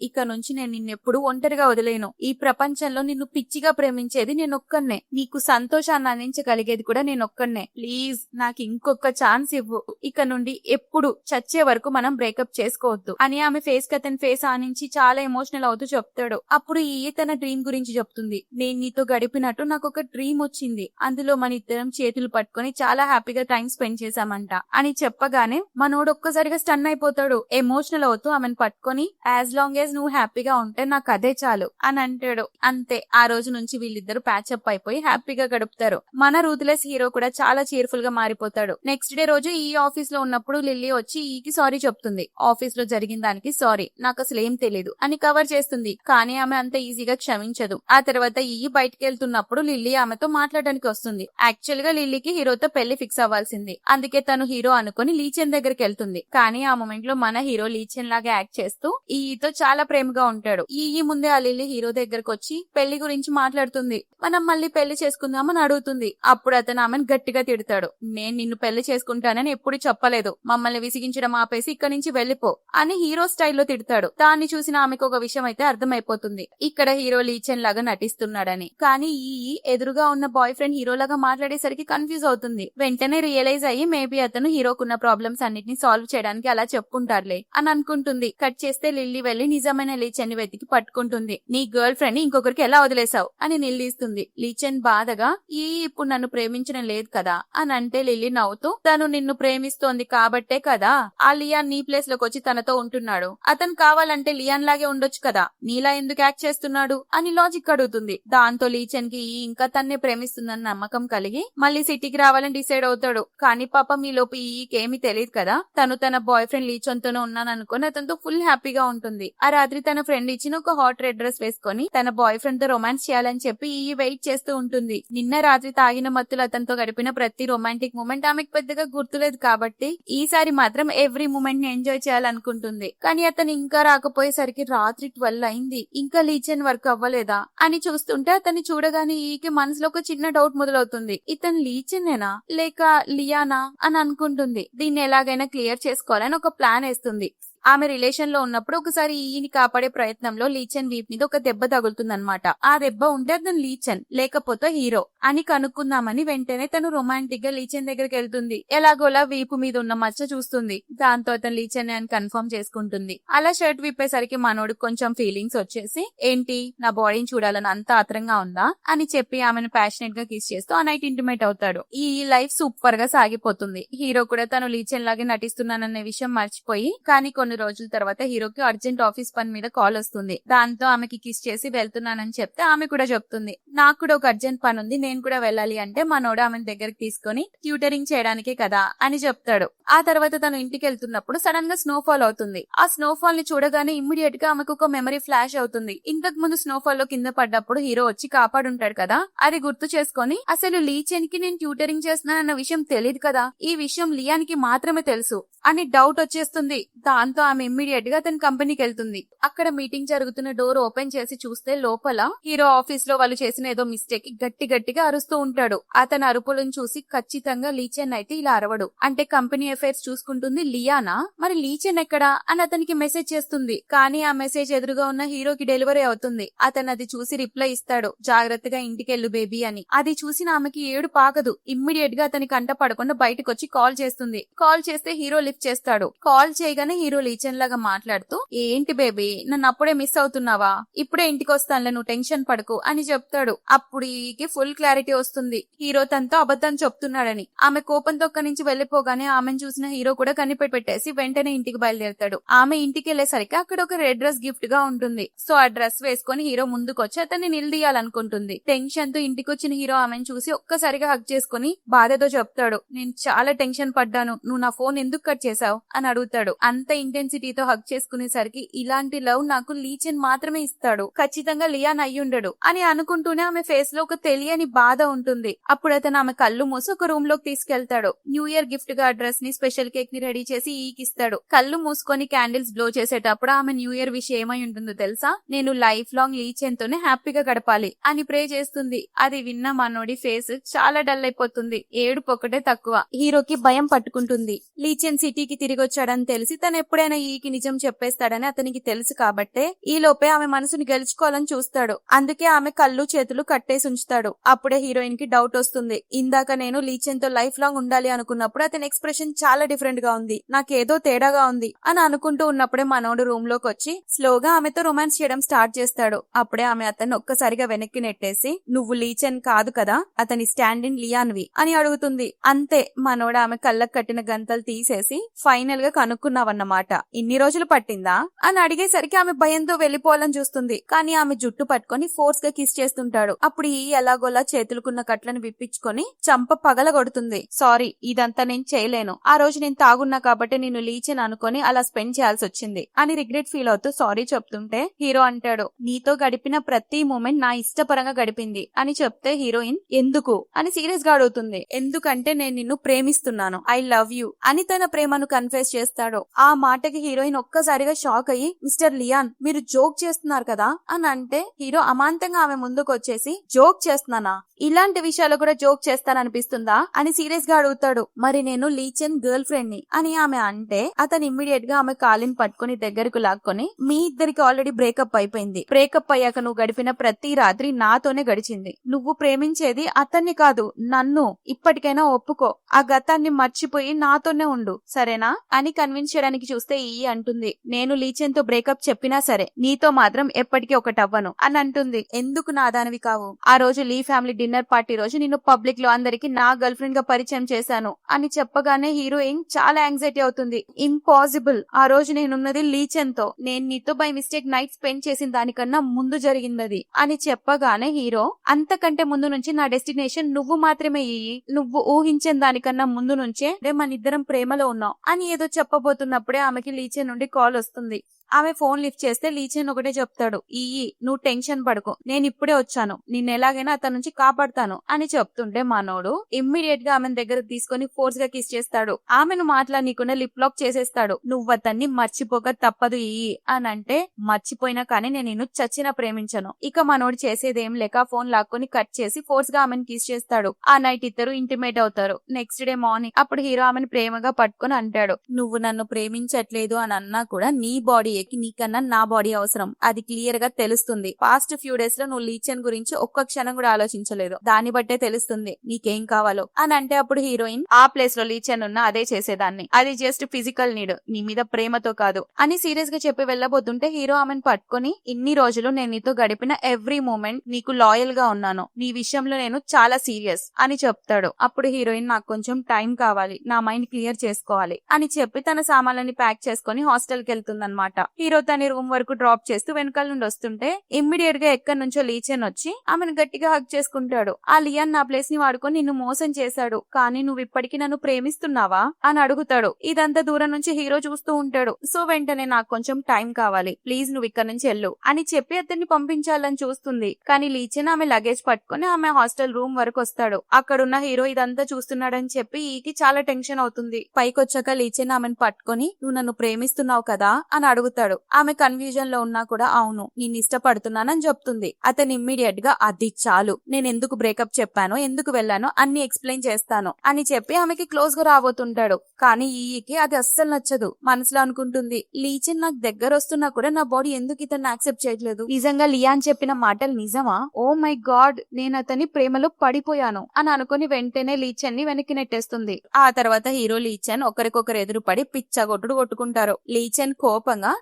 ఇక నుంచి నేను నిన్నెప్పుడు ఒంటరిగా వదిలేను, ఈ ప్రపంచంలో నిన్ను పిచ్చిగా ప్రేమించేది నేనొక్కనే, నీకు సంతోషాన్ని అందించగలిగేది కూడా నేనొక్కనే, ప్లీజ్ నాకు ఇంకొక ఛాన్స్ ఇవ్వు, ఇక నుండి ఎప్పుడు చచ్చే వరకు మనం బ్రేకప్ చేసుకోవద్దు అని ఆమె ఫేస్ కి అతని ఫేస్ ఆనించి చాలా ఎమోషనల్ అవుతూ చెప్తాడు. అప్పుడు తన డ్రీమ్ గురించి చెప్తుంది. నేను నీతో గడిపినట్టు నాకు ఒక డ్రీమ్ వచ్చింది, అందులో మన ఇద్దరం చేతులు పట్టుకొని చాలా హ్యాపీగా టైం స్పెండ్ చేశామంట అని చెప్పగానే మనోడు ఒక్కసారిగా స్టన్ అయిపోతాడు. ఎమోషనల్ అవుతూ ఆమెను పట్టుకొని, యాజ్ లాంగ్ యాజ్ నువ్వు హ్యాపీగా ఉంటే నాకు అదే చాలు అని అంటాడు. అంతే, ఆ రోజు నుంచి వీళ్ళిద్దరు ప్యాచప్ అయిపోయి హ్యాపీగా గడుపుతారు. మన రూత్లెస్ హీరో కూడా చాలా cheerful గా మారిపోతాడు. నెక్స్ట్ డే రోజు ఆఫీస్ లో ఉన్నప్పుడు లిల్లీ వచ్చి సారీ చెప్తుంది. ఆఫీస్ లో జరిగిన దానికి సారీ, నాకు అసలు ఏం తెలియదు అని కవర్ చేస్తుంది. కానీ ఆమె అంత ఈజీగా క్షమించదు. ఆ తర్వాత బయటికి వెళ్తున్నప్పుడు లిల్లీ ఆమెతో మాట్లాడడానికి వస్తుంది. యాక్చువల్ గా లిల్లీకి హీరోతో పెళ్లి ఫిక్స్ అవ్వాల్సింది, అందుకే తను హీరో అనుకుని లీచెన్ దగ్గరికి వెళ్తుంది. కానీ ఆ మూమెంట్ లో మన హీరో లీచెన్ లాగా యాక్ట్ చేస్తూ ఈతో చాలా ప్రేమగా ఉంటాడు. ముందే ఆ లిల్లీ హీరో దగ్గరకు వచ్చి పెళ్లి గురించి మాట్లాడుతుంది. మనం మళ్ళీ పెళ్లి చేసుకుందామని అడుగుతుంది. అప్పుడు అతను ఆమెను గట్టిగా తిడతాడు. నేను నిన్ను పెళ్లి చేసుకుంటానని ఎప్పుడు చెప్పలేదు, మమ్మల్ని విసిగించడం ఆపేసి ఇక్కడి నుంచి వెళ్లిపో అని హీరో స్టైల్లో తిడతాడు. దాన్ని చూసిన ఆమెకు ఒక విషయం అయితే అర్థమైపోతుంది, ఇక్కడ హీరో లీచెన్ లాగా నటిస్తున్నాడని. కానీ ఎదురుగా ఉన్న బాయ్ ఫ్రెండ్ హీరో లాగా మాట్లాడేసరికి కన్ఫ్యూజ్ అవుతుంది. వెంటనే రియలైజ్ అయ్యి మేబీ అతను హీరోకున్న ప్రాబ్లమ్స్ అన్నిటిని సాల్వ్ చేయడానికి అలా చెప్పుకుంటారులే అని అనుకుంటుంది. కట్ చేస్తే లిల్లీ వెళ్లి నిజమైన లీచెన్ ని వెతికి పట్టుకుంటుంది. నీ గర్ల్ ఫ్రెండ్ ని ఇంకొకరికి ఎలా వదిలేసావు అని నిలదీస్తుంది. లీచెన్ బాధగా ఇప్పుడు నన్ను ప్రేమించడం లేదు కదా అని అంటే లిల్లీ నవ్వుతూ, తను తను నిన్ను ప్రేమిస్తోంది కాబట్టే కదా ఆ లియాన్ నీ ప్లేస్ లోకి వచ్చి తనతో ఉంటున్నాడు. అతను కావాలంటే లియాన్ లాగే ఉండొచ్చు కదా, నీలా ఎందుకు యాక్ట్ చేస్తున్నాడు అని లాజిక్ అడుగుతుంది. దాంతో లీచెన్ కి ఇంకా తన్నే ప్రేమిస్తుందని నమ్మకం కలిగి మళ్ళీ సిటీకి రావాలని డిసైడ్ అవుతాడు. కానీ పాపం ఈ లోపు ఈకేమీ తెలియదు కదా, తను తన బాయ్ ఫ్రెండ్ లీచన్ తోనే ఉన్నాను అనుకుని అతనితో ఫుల్ హ్యాపీగా ఉంటుంది. ఆ రాత్రి తన ఫ్రెండ్ ఇచ్చిన ఒక హాట్ రెడ్ డ్రెస్ వేసుకొని తన బాయ్ ఫ్రెండ్ తో రొమాన్స్ చేయాలని చెప్పి ఈ వెయిట్ చేస్తూ ఉంటుంది. నిన్న రాత్రి తాగిన మత్తులు అతనితో గడిపిన ప్రతి రొమాంటిక్ మూమెంట్ ఆమెకు పెద్దగా గుర్తులేదు కాబట్టి ఈసారి మాత్రం ఎవ్రీ మూమెంట్ ని ఎంజాయ్ చేయాలనుకుంటుంది. కానీ అతను ఇంకా రాకపోయేసరికి రాత్రి 12 అయింది. ఇంకా లీచెన్ వర్క్ అవ్వలేదా అని చూస్తుంటే అతన్ని చూడగానే ఈకి మనసులో ఒక చిన్న డౌట్ మొదలవుతుంది. ఇతను లీచెనేనా లేక లియానా అని అనుకుంటుంది. దీన్ని ఎలాగైనా క్లియర్ చేసుకోవాలని ఒక ప్లాన్ వేస్తుంది. ఆమె రిలేషన్ లో ఉన్నప్పుడు ఒకసారి ఈని కాపాడే ప్రయత్నంలో లీచెన్ వీప్ మీద ఒక దెబ్బ తగులుతుందన్నమాట. ఆ దెబ్బ ఉంటే అతను లీచెన్ లేకపోతే హీరో అని కనుక్కుందామని వెంటనే తను రొమాంటిక్ గా లీచెన్ దగ్గరికి వెళ్తుంది. ఎలాగోలా వీపు మీద ఉన్న మచ్చ చూస్తుంది. దాంతో అతను లీచెన్ అని కన్ఫర్మ్ చేసుకుంటుంది. అలా షర్ట్ విప్పేసరికి మనోడు కొంచెం ఫీలింగ్స్ వచ్చేసి ఏంటి నా బాడీని చూడాలని అంత ఆత్రంగా ఉందా అని చెప్పి ఆమెను ప్యాషనెట్ గా కిస్ చేస్తూ ఆ నైట్ ఇంటిమేట్ అవుతాడు. ఈ లైఫ్ సూపర్ గా సాగిపోతుంది. హీరో కూడా తను లీచెన్ లాగే నటిస్తున్నాననే విషయం మర్చిపోయి కానీ కొన్ని రోజుల తర్వాత హీరోకి అర్జెంట్ ఆఫీస్ పని మీద కాల్ వస్తుంది. దాంతో ఆమెకి కిస్ చేసి వెళ్తున్నానని చెప్తే ఆమె కూడా చెప్తుంది నాకు కూడా ఒక అర్జెంట్ పని ఉంది, నేను కూడా వెళ్ళాలి. అంటే మనోడు ఆమెను దగ్గరికి తీసుకొని ట్యూటరింగ్ చేయడానికే కదా అని చెప్తాడు. ఆ తర్వాత తను ఇంటికి వెళ్తున్నప్పుడు సడన్ గా స్నోఫాల్ అవుతుంది. ఆ స్నోఫాల్ ని చూడగానే ఇమ్మీడియట్ గా ఆమెకు ఒక మెమరీ ఫ్లాష్ అవుతుంది. ఇంతకు ముందు స్నోఫాల్ లో కింద పడ్డప్పుడు హీరో వచ్చి కాపాడుంటాడు కదా, అది గుర్తు చేసుకొని అసలు లీచెన్ కి నేను ట్యూటరింగ్ చేస్తున్నానన్న విషయం తెలియదు కదా, ఈ విషయం లియాన్ కి మాత్రమే తెలుసు అని డౌట్ వచ్చేస్తుంది. దాంతో ఆమె ఇమ్మీడియట్ గా తన కంపెనీకి వెళ్తుంది. అక్కడ మీటింగ్ జరుగుతున్న డోర్ ఓపెన్ చేసి చూస్తే లోపల హీరో ఆఫీస్ లో వాళ్ళు చేసిన ఏదో మిస్టేక్ గట్టిగా అరుస్తూ ఉంటాడు. అతని అరుపులను చూసి ఖచ్చితంగా లీచెన్ అయితే ఇలా అరవడు. అంటే కంపెనీ అఫైర్స్ చూసుకుంటుంది లియానా, మరి లీచెన్ ఎక్కడా అని అతనికి మెసేజ్ చేస్తుంది. కానీ ఆ మెసేజ్ ఎదురుగా ఉన్న హీరోకి డెలివరీ అవుతుంది. అతను అది చూసి రిప్లై ఇస్తాడు, జాగ్రత్తగా ఇంటికెళ్ళు బేబీ అని. అది చూసిన ఆమెకి ఏడు పాకదు. ఇమ్మీడియట్ గా అతని కంట పడకుండా బయటకు వచ్చి కాల్ చేస్తుంది. కాల్ చేస్తే హీరో లిఫ్ట్ చేస్తాడు. కాల్ చేయగానే హీరో లీచెన్ లాగా మాట్లాడుతూ ఏంటి బేబీ నన్ను అప్పుడే మిస్ అవుతున్నావా, ఇప్పుడే ఇంటికి వస్తానులే నువ్వు టెన్షన్ పడకు అని చెప్తాడు. అప్పుడు ఈకి ఫుల్ క్లారిటీ వస్తుంది హీరో తనతో అబద్ధం చెప్తున్నాడని. ఆమె కోపంతో అక్కడి నుంచి వెళ్లిపోగానే ఆమెను చూసిన హీరో కూడా కనిపెట్టేసి వెంటనే ఇంటికి బయలుదేరతాడు. ఆమె ఇంటికి వెళ్లేసరికి అక్కడ ఒక రెడ్ డ్రెస్ గిఫ్ట్ గా ఉంటుంది. సో ఆ డ్రెస్ వేసుకొని హీరో ముందుకొచ్చి అతన్ని నిలదీయాలనుకుంటుంది. టెన్షన్ తో ఇంటికి వచ్చిన హీరో ఆమెను చూసి ఒక్కసారిగా హగ్ చేసుకుని బాధతో చెప్తాడు నేను చాలా టెన్షన్ పడ్డాను, నువ్వు నా ఫోన్ ఎందుకు కట్ చేసావు అని అడుగుతాడు. అంత ఇంటెన్సిటీతో హగ్ చేసుకునేసరికి ఇలాంటి లవ్ నాకు లీచెన్ మాత్రమే ఇస్తాడు, ఖచ్చితంగా లియాన్ అయ్యుండడు అని అనుకుంటూనే ఆమె ఫేస్ లో ఒక తెలియని బాధ ఉంటుంది. అప్పుడు అతను ఆమె కళ్ళు మూసి ఒక రూమ్ లోకి తీసుకెళ్తాడు. న్యూ ఇయర్ గిఫ్ట్ గా డ్రెస్ ని స్పెషల్ కేక్ ని రెడీ చేసి ఈకిస్తాడు. కళ్ళు మూసుకొని క్యాండిల్స్ బ్లో చేసేటప్పుడు ఆమె న్యూ ఇయర్ విష్ ఏమై ఉంటుందో తెలుసా, నేను లైఫ్ లాంగ్ లీచెన్ తోనే హ్యాపీగా గడపాలి అని ప్రే చేస్తుంది. అది విన్న మనోడి ఫేస్ చాలా డల్ అయిపోతుంది. ఏడుపు ఒకటే తక్కువ. హీరోకి భయం పట్టుకుంటుంది. లీచెన్ సిటీకి తిరిగి వచ్చాడని తెలిసి తను ఎప్పుడైనా ఈకి నిజం చెప్పేస్తాడని అతనికి తెలుసు కాబట్టే ఈ లోపే ఆమె మనసుని గెలుచుకోవాలని చూస్తాడు. అందుకే ఆమె కళ్ళు చేతులు కట్టేసి ఉంచుతాడు. అప్పుడే హీరోయిన్ కి డౌట్ వస్తుంది. ఇందాక నేను లీచెన్ తో లైఫ్ లాంగ్ ఉండాలి అనుకున్నప్పుడు అతని ఎక్స్ప్రెషన్ చాలా డిఫరెంట్ గా ఉంది, నాకేదో తేడాగా ఉంది అని అనుకుంటూ ఉన్నప్పుడే మనోడు రూమ్ లోకి వచ్చి స్లోగా ఆమెతో రొమాన్స్ చేయడం స్టార్ట్ చేస్తాడు. అప్పుడే ఆమె అతన్ని ఒక్కసారిగా వెనక్కి నెట్టేసి నువ్వు లీచెన్ కాదు కదా, అతని స్టాండ్ ఇన్ లియాన్వి అని అడుగుతుంది. అంతే మనోడు ఆమె కళ్ళకు కట్టిన గంతలు తీసేసి ఫైనల్ గా కనుక్కున్నావన్నమాట, ఇన్ని రోజులు పట్టిందా అని అడిగేసరికి ఆమె భయంతో వెళ్లిపోవాలని చూస్తుంది. కానీ ఆమె జుట్టు పట్టుకొని ఫోర్స్ గా కిస్ చేస్తుంటాడు. అప్పుడు ఈ ఎలాగోలా చేతులకున్న కట్లను విప్పించుకొని చంప పగలగొడుతుంది. సారీ ఇదంతా నేను చేయలేను, ఆ రోజు నేను తాగున్నా కాబట్టి నేను లీచెన్ అనుకొని అలా స్పెండ్ చేయాల్సి వచ్చింది అని రిగ్రెట్ ఫీల్ అవుతూ సారీ చెప్తుంటే హీరో అంటాడు నీతో గడిపిన ప్రతి మూమెంట్ నా ఇష్టపరంగా గడిపింది అని చెప్తే హీరోయిన్ ఎందుకు అని సీరియస్ గా అడుగుతుంది. ఎందుకంటే నేను నిన్ను ప్రేమిస్తున్నాను, ఐ లవ్ యూ అని తన ప్రేమను కన్ఫెస్ చేస్తాడు. ఆ మాటకి హీరోయిన్ ఒక్కసారిగా షాక్ అయ్యి మిస్టర్ లియాన్ మీరు జోక్ చేస్తున్నారు కదా అని అంటే హీరో అమాంతంగా ఆమె ముందుకు వచ్చేసి జోక్ చేస్తున్నానా, ఇలాంటి విషయాలు కూడా జోక్ చేస్తాననిపిస్తుందా అని సీరియస్ గా అడుగుతాడు. మరి నేను లీచెన్ గర్ల్ ఫ్రెండ్ ని అని ఆమె అంటే అతను ఇమ్మీడియట్ గా ఆమె కాలిని పట్టుకుని దగ్గరకు లాక్కొని మీ ఇద్దరికి ఆల్రెడీ బ్రేకప్ అయిపోయింది, బ్రేకప్ అయ్యాక నువ్వు గడిపిన ప్రతి రాత్రి నాతోనే గడిచింది, నువ్వు ప్రేమించేది అతన్ని కాదు నన్ను, ఇప్పటికైనా ఒప్పుకో, ఆ గతాన్ని మర్చిపోయి నాతోనే ఉండు సరేనా అని కన్విన్స్ చేయడానికి చూస్తే అయితే ఈ అంటుంది, నేను లీచెన్ తో బ్రేకప్ చెప్పినా సరే నీతో మాత్రం ఎప్పటికీ ఒకటవ్వను అని అంటుంది. ఎందుకు నా దానివి కావు? ఆ రోజు లీ ఫ్యామిలీ డిన్నర్ పార్టీ రోజు నిన్ను పబ్లిక్ లో అందరికి నా గర్ల్ ఫ్రెండ్ గా పరిచయం చేశాను అని చెప్పగానే హీరోయిన్ చాలా యాంగ్జైటీ అవుతుంది. ఇంపాసిబుల్, ఆ రోజు నేనున్నది లీచెన్ తో, నేను నీతో బై మిస్టేక్ నైట్ స్పెండ్ చేసిన దానికన్నా ముందు జరిగిందది అని చెప్పగానే హీరో, అంతకంటే ముందు నుంచి నా డెస్టినేషన్ నువ్వు మాత్రమే నువ్వు ఊహించిన దానికన్నా ముందు నుంచే మన ఇద్దరం ప్రేమలో ఉన్నాం అని ఏదో చెప్పబోతున్నప్పుడే ఆమెకి లీచెన్ నుండి కాల్ వస్తుంది. ఆమె ఫోన్ లిఫ్ట్ చేస్తే లీచెన్ ఒకటే చెప్తాడు, నువ్వు టెన్షన్ పడుకో, నేను ఇప్పుడే వచ్చాను, నిన్ను ఎలాగైనా అతని నుంచి కాపాడతాను అని చెప్తుంటే మనోడు ఇమ్మీడియట్ గా ఆమెను దగ్గర తీసుకొని ఫోర్స్ గా కిస్ చేస్తాడు. ఆమెను మాట్లాడనీకుండా లిప్ లాక్ చేసేస్తాడు. నువ్వు అతన్ని మర్చిపోక తప్పదు అని అంటే, మర్చిపోయినా కానీ నేను నిన్ను చచ్చినా ప్రేమించను. ఇక మనోడు చేసేదేం లేక ఫోన్ లాక్కొని కట్ చేసి ఫోర్స్ గా ఆమెను కిస్ చేస్తాడు. ఆ నైట్ ఇద్దరు ఇంటిమేట్ అవుతారు. నెక్స్ట్ డే మార్నింగ్ అప్పుడు హీరో ఆమెను ప్రేమగా పట్టుకొని అంటాడు, నువ్వు నన్ను ప్రేమించట్లేదు అని అన్నా కూడా నీ బాడీ నీకన్నా నా బాడీ అవసరం, అది క్లియర్ గా తెలుస్తుంది. పాస్ట్ ఫ్యూ డేస్ లో నువ్వు లీచెన్ గురించి ఒక్క క్షణం కూడా ఆలోచించలేదు, దాన్ని బట్టే తెలుస్తుంది నీకేం కావాలో అని అంటే, అప్పుడు హీరోయిన్, ఆ ప్లేస్ లో లీచెన్ ఉన్నా అదే చేసేదాన్ని, అది జస్ట్ ఫిజికల్ నీడ్, నీ మీద ప్రేమతో కాదు అని సీరియస్ గా చెప్పి వెళ్ళబోతుంటే హీరో ఆమెను పట్టుకొని, ఇన్ని రోజులు నేను నీతో గడిపిన ఎవ్రీ మూమెంట్ నీకు లాయల్ గా ఉన్నాను, నీ విషయంలో నేను చాలా సీరియస్ అని చెప్తాడు. అప్పుడు హీరోయిన్, నాకు కొంచెం టైం కావాలి, నా మైండ్ క్లియర్ చేసుకోవాలి అని చెప్పి తన సామాన్లని ప్యాక్ చేసుకుని హాస్టల్ కి వెళ్తుందన్నమాట. హీరో తన రూమ్ వరకు డ్రాప్ చేస్తూ వెనకాల నుండి వస్తుంటే ఇమ్మీడియట్ గా ఎక్కడి నుంచో లీచెన్ వచ్చి ఆమెను గట్టిగా హగ్ చేసుకుంటాడు. ఆ లియాన్ నా ప్లేస్ ని వాడుకొని నిన్ను మోసం చేశాడు, కానీ నువ్వు ఇప్పటికీ నన్ను ప్రేమిస్తున్నావా అని అడుగుతాడు. ఇదంతా దూరం నుంచి హీరో చూస్తూ ఉంటాడు. సో వెంటనే, నాకు కొంచెం టైం కావాలి, ప్లీజ్ నువ్వు ఇక్కడ నుంచి వెళ్ళు అని చెప్పి అతన్ని పంపించాలని చూస్తుంది. కానీ లీచెన్ ఆమె లగేజ్ పట్టుకుని ఆమె హాస్టల్ రూమ్ వరకు వస్తాడు. అక్కడున్న హీరో ఇదంతా చూస్తున్నాడని చెప్పి ఈకి చాలా టెన్షన్ అవుతుంది. పైకి వచ్చాక లీచెన్ ఆమెను పట్టుకొని, నువ్వు నన్ను ప్రేమిస్తున్నావు కదా అని అడుగుతాడు. ఆమె కన్ఫ్యూజన్ లో ఉన్నా కూడా అవును నేను ఇష్టపడుతున్నానని చెప్తుంది. అతను ఇమ్మీడియట్ గా, అది చాలు, నేను ఎందుకు బ్రేకప్ చెప్పానో ఎందుకు వెళ్ళానో అన్ని ఎక్స్ప్లెయిన్ చేస్తాను అని చెప్పి ఆమెకి క్లోజ్ గా రాబోతుంటాడు. కానీ ఈకి అది అస్సలు నచ్చదు. మనసులో అనుకుంటుంది, లీచెన్ నాకు దగ్గర వస్తున్నా కూడా నా బాడీ ఎందుకు ఇతన్ని యాక్సెప్ట్ చేయట్లేదు, నిజంగా లియాన్ చెప్పిన మాటలు నిజమా, ఓ మై గాడ్, నేను అతని ప్రేమలో పడిపోయాను అని అనుకుని వెంటనే లీచెన్ ని వెనక్కి నెట్టేస్తుంది. ఆ తర్వాత హీరో లీచెన్ ఒకరికొకరు ఎదురుపడి పిచ్చగొట్టుడు కొట్టుకుంటారు. లీచెన్ కోపంగా,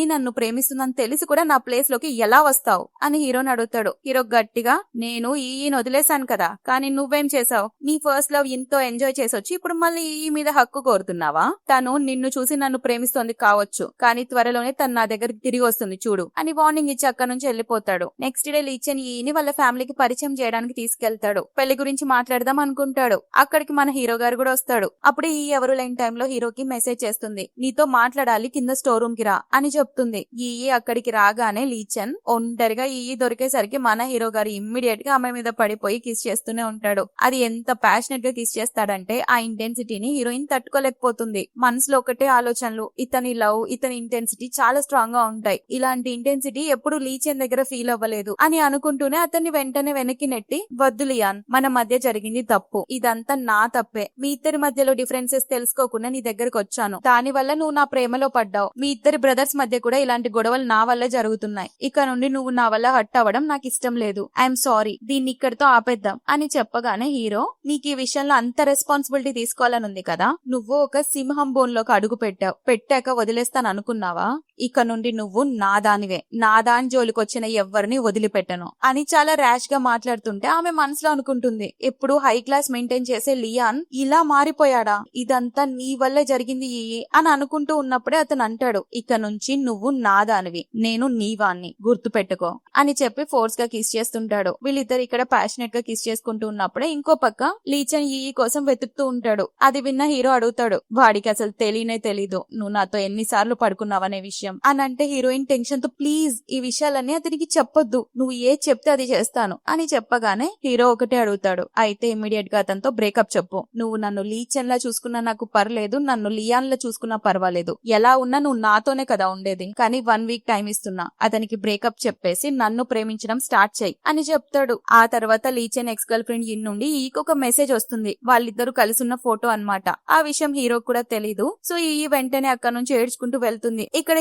నన్ను ప్రేమిస్తుందని తెలిసి కూడా నా ప్లేస్ లోకి ఎలా వస్తావు అని హీరోని అడుగుతాడు. హీరో గట్టిగా, నేను ఈయన వదిలేశాను కదా, కానీ నువ్వేం చేసావు, నీ ఫస్ట్ లవ్ ఎంతో ఎంజాయ్ చేసొచ్చి ఇప్పుడు మళ్ళీ ఈ మీద హక్కు కోరుతున్నావా, తను నిన్ను చూసి నన్ను ప్రేమిస్తోంది కావచ్చు, కానీ త్వరలోనే తను నా దగ్గరికి తిరిగి వస్తుంది చూడు అని వార్నింగ్ ఇచ్చి అక్కడి నుంచి వెళ్లిపోతాడు. నెక్స్ట్ డే లీచెన్ ఈని వాళ్ళ ఫ్యామిలీకి పరిచయం చేయడానికి తీసుకెళ్తాడు. పెళ్లి గురించి మాట్లాడదాం అనుకుంటాడు. అక్కడికి మన హీరో గారు కూడా వస్తాడు. అప్పుడు ఎవరు లేని టైంలో హీరోకి మెసేజ్ చేస్తుంది, నీతో మాట్లాడాలి, కింద స్టోర్ రూమ్ కి రా అని చెప్తుంది. అక్కడికి రాగానే లీచెన్ ఒంటరిగా దొరికేసరికి మన హీరో గారు ఇమ్మీడియట్ గా ఆమె మీద పడిపోయి కిస్ చేస్తూనే ఉంటాడు. అది ఎంత ప్యాషనెట్ గా కిస్ చేస్తాడంటే ఆ ఇంటెన్సిటీని హీరోయిన్ తట్టుకోలేకపోతుంది. మనసులో ఒకటే ఆలోచనలు, ఇతని లవ్, ఇతని ఇంటెన్సిటీ చాలా స్ట్రాంగ్ గా ఉంటాయి, ఇలాంటి ఇంటెన్సిటీ ఎప్పుడు లీచెన్ దగ్గర ఫీల్ అవ్వలేదు అని అనుకుంటూనే అతన్ని వెంటనే వెనక్కి నెట్టి, వద్దు లియాన్, మన మధ్య జరిగింది తప్పు, ఇదంతా నా తప్పే, మీ ఇద్దరి మధ్యలో డిఫరెన్సెస్ తెలుసుకోకుండా నీ దగ్గరకు వచ్చాను, దాని వల్ల నువ్వు నా ప్రేమలో పడ్డావు, మీ ఇద్దరి బ్రదర్స్ మధ్య కూడా ఇలాంటి గొడవలు నా వల్లే జరుగుతున్నాయి, ఇక నుండి నువ్వు నా వల్ల హర్ట్ అవ్వడం నాకు ఇష్టం లేదు, ఐఎమ్ సారీ, దీన్ని ఇక్కడితో ఆపేద్దాం అని చెప్పగానే హీరో, నీకు ఈ విషయంలో అంత రెస్పాన్సిబిలిటీ తీసుకోవాలనుంది కదా, నువ్వు ఒక సింహం బోన్లోకి అడుగు పెట్టాక వదిలేస్తాను అనుకున్నావా, ఇక నుండి నువ్వు నా దానివే, నా దాని జోలికొచ్చిన ఎవ్వరిని వదిలిపెట్టను అని చాలా ర్యాష్ గా మాట్లాడుతుంటే ఆమె మనసులో అనుకుంటుంది, ఎప్పుడు హై క్లాస్ మెయింటైన్ చేసే లియాన్ ఇలా మారిపోయాడా, ఇదంతా నీ వల్లే జరిగింది అని అనుకుంటూ ఉన్నప్పుడే అతను అంటాడు, ఇక నుంచి నువ్వు నా దానివి, నేను నీవాన్ని, గుర్తు పెట్టుకో అని చెప్పి ఫోర్స్ గా కిస్ చేస్తుంటాడు. వీళ్ళిద్దరు ఇక్కడ ప్యాషనెట్ గా కిస్ చేసుకుంటూ ఉన్నప్పుడే ఇంకో పక్క లీచెన్ కోసం వెతుకుతూ ఉంటాడు. అది విన్న హీరో అడుగుతాడు, వాడికి అసలు తెలియనే తెలీదు నువ్వు నాతో ఎన్నిసార్లు పడుకున్నావనే విషయం అని అంటే, హీరోయిన్ టెన్షన్ తో, ప్లీజ్ ఈ విషయాలన్నీ అతనికి చెప్పొద్దు, నువ్వు ఏ చెప్తే అది చేస్తాను అని చెప్పగానే హీరో ఒకటే అడుగుతాడు, అయితే ఇమ్మీడియట్ గా అతనితో బ్రేకప్ చెప్పు, నువ్వు నన్ను లీచెన్ లా చూసుకున్నా నాకు పర్లేదు, నన్ను లియాన్ లా చూసుకున్నా పర్వాలేదు, ఎలా ఉన్నా నువ్వు నాతోనే కదా కదా ఉండేది, కానీ 1 వీక్ టైం ఇస్తున్నా, అతనికి బ్రేకప్ చెప్పేసి నన్ను ప్రేమించడం స్టార్ట్ చేయి అని చెప్తాడు. ఆ తర్వాత లీచెన్ ఎక్స్ గర్ల్ ఫ్రెండ్ ఇన్ నుండి ఈకొక మెసేజ్ వస్తుంది, వాళ్ళిద్దరు కలిసి ఉన్న ఫోటో అన్నమాట. ఆ విషయం హీరో కూడా తెలీదు. సో ఈ వెంటనే అక్కడ నుంచి ఏడ్చుకుంటూ వెళ్తుంది. ఇక్కడ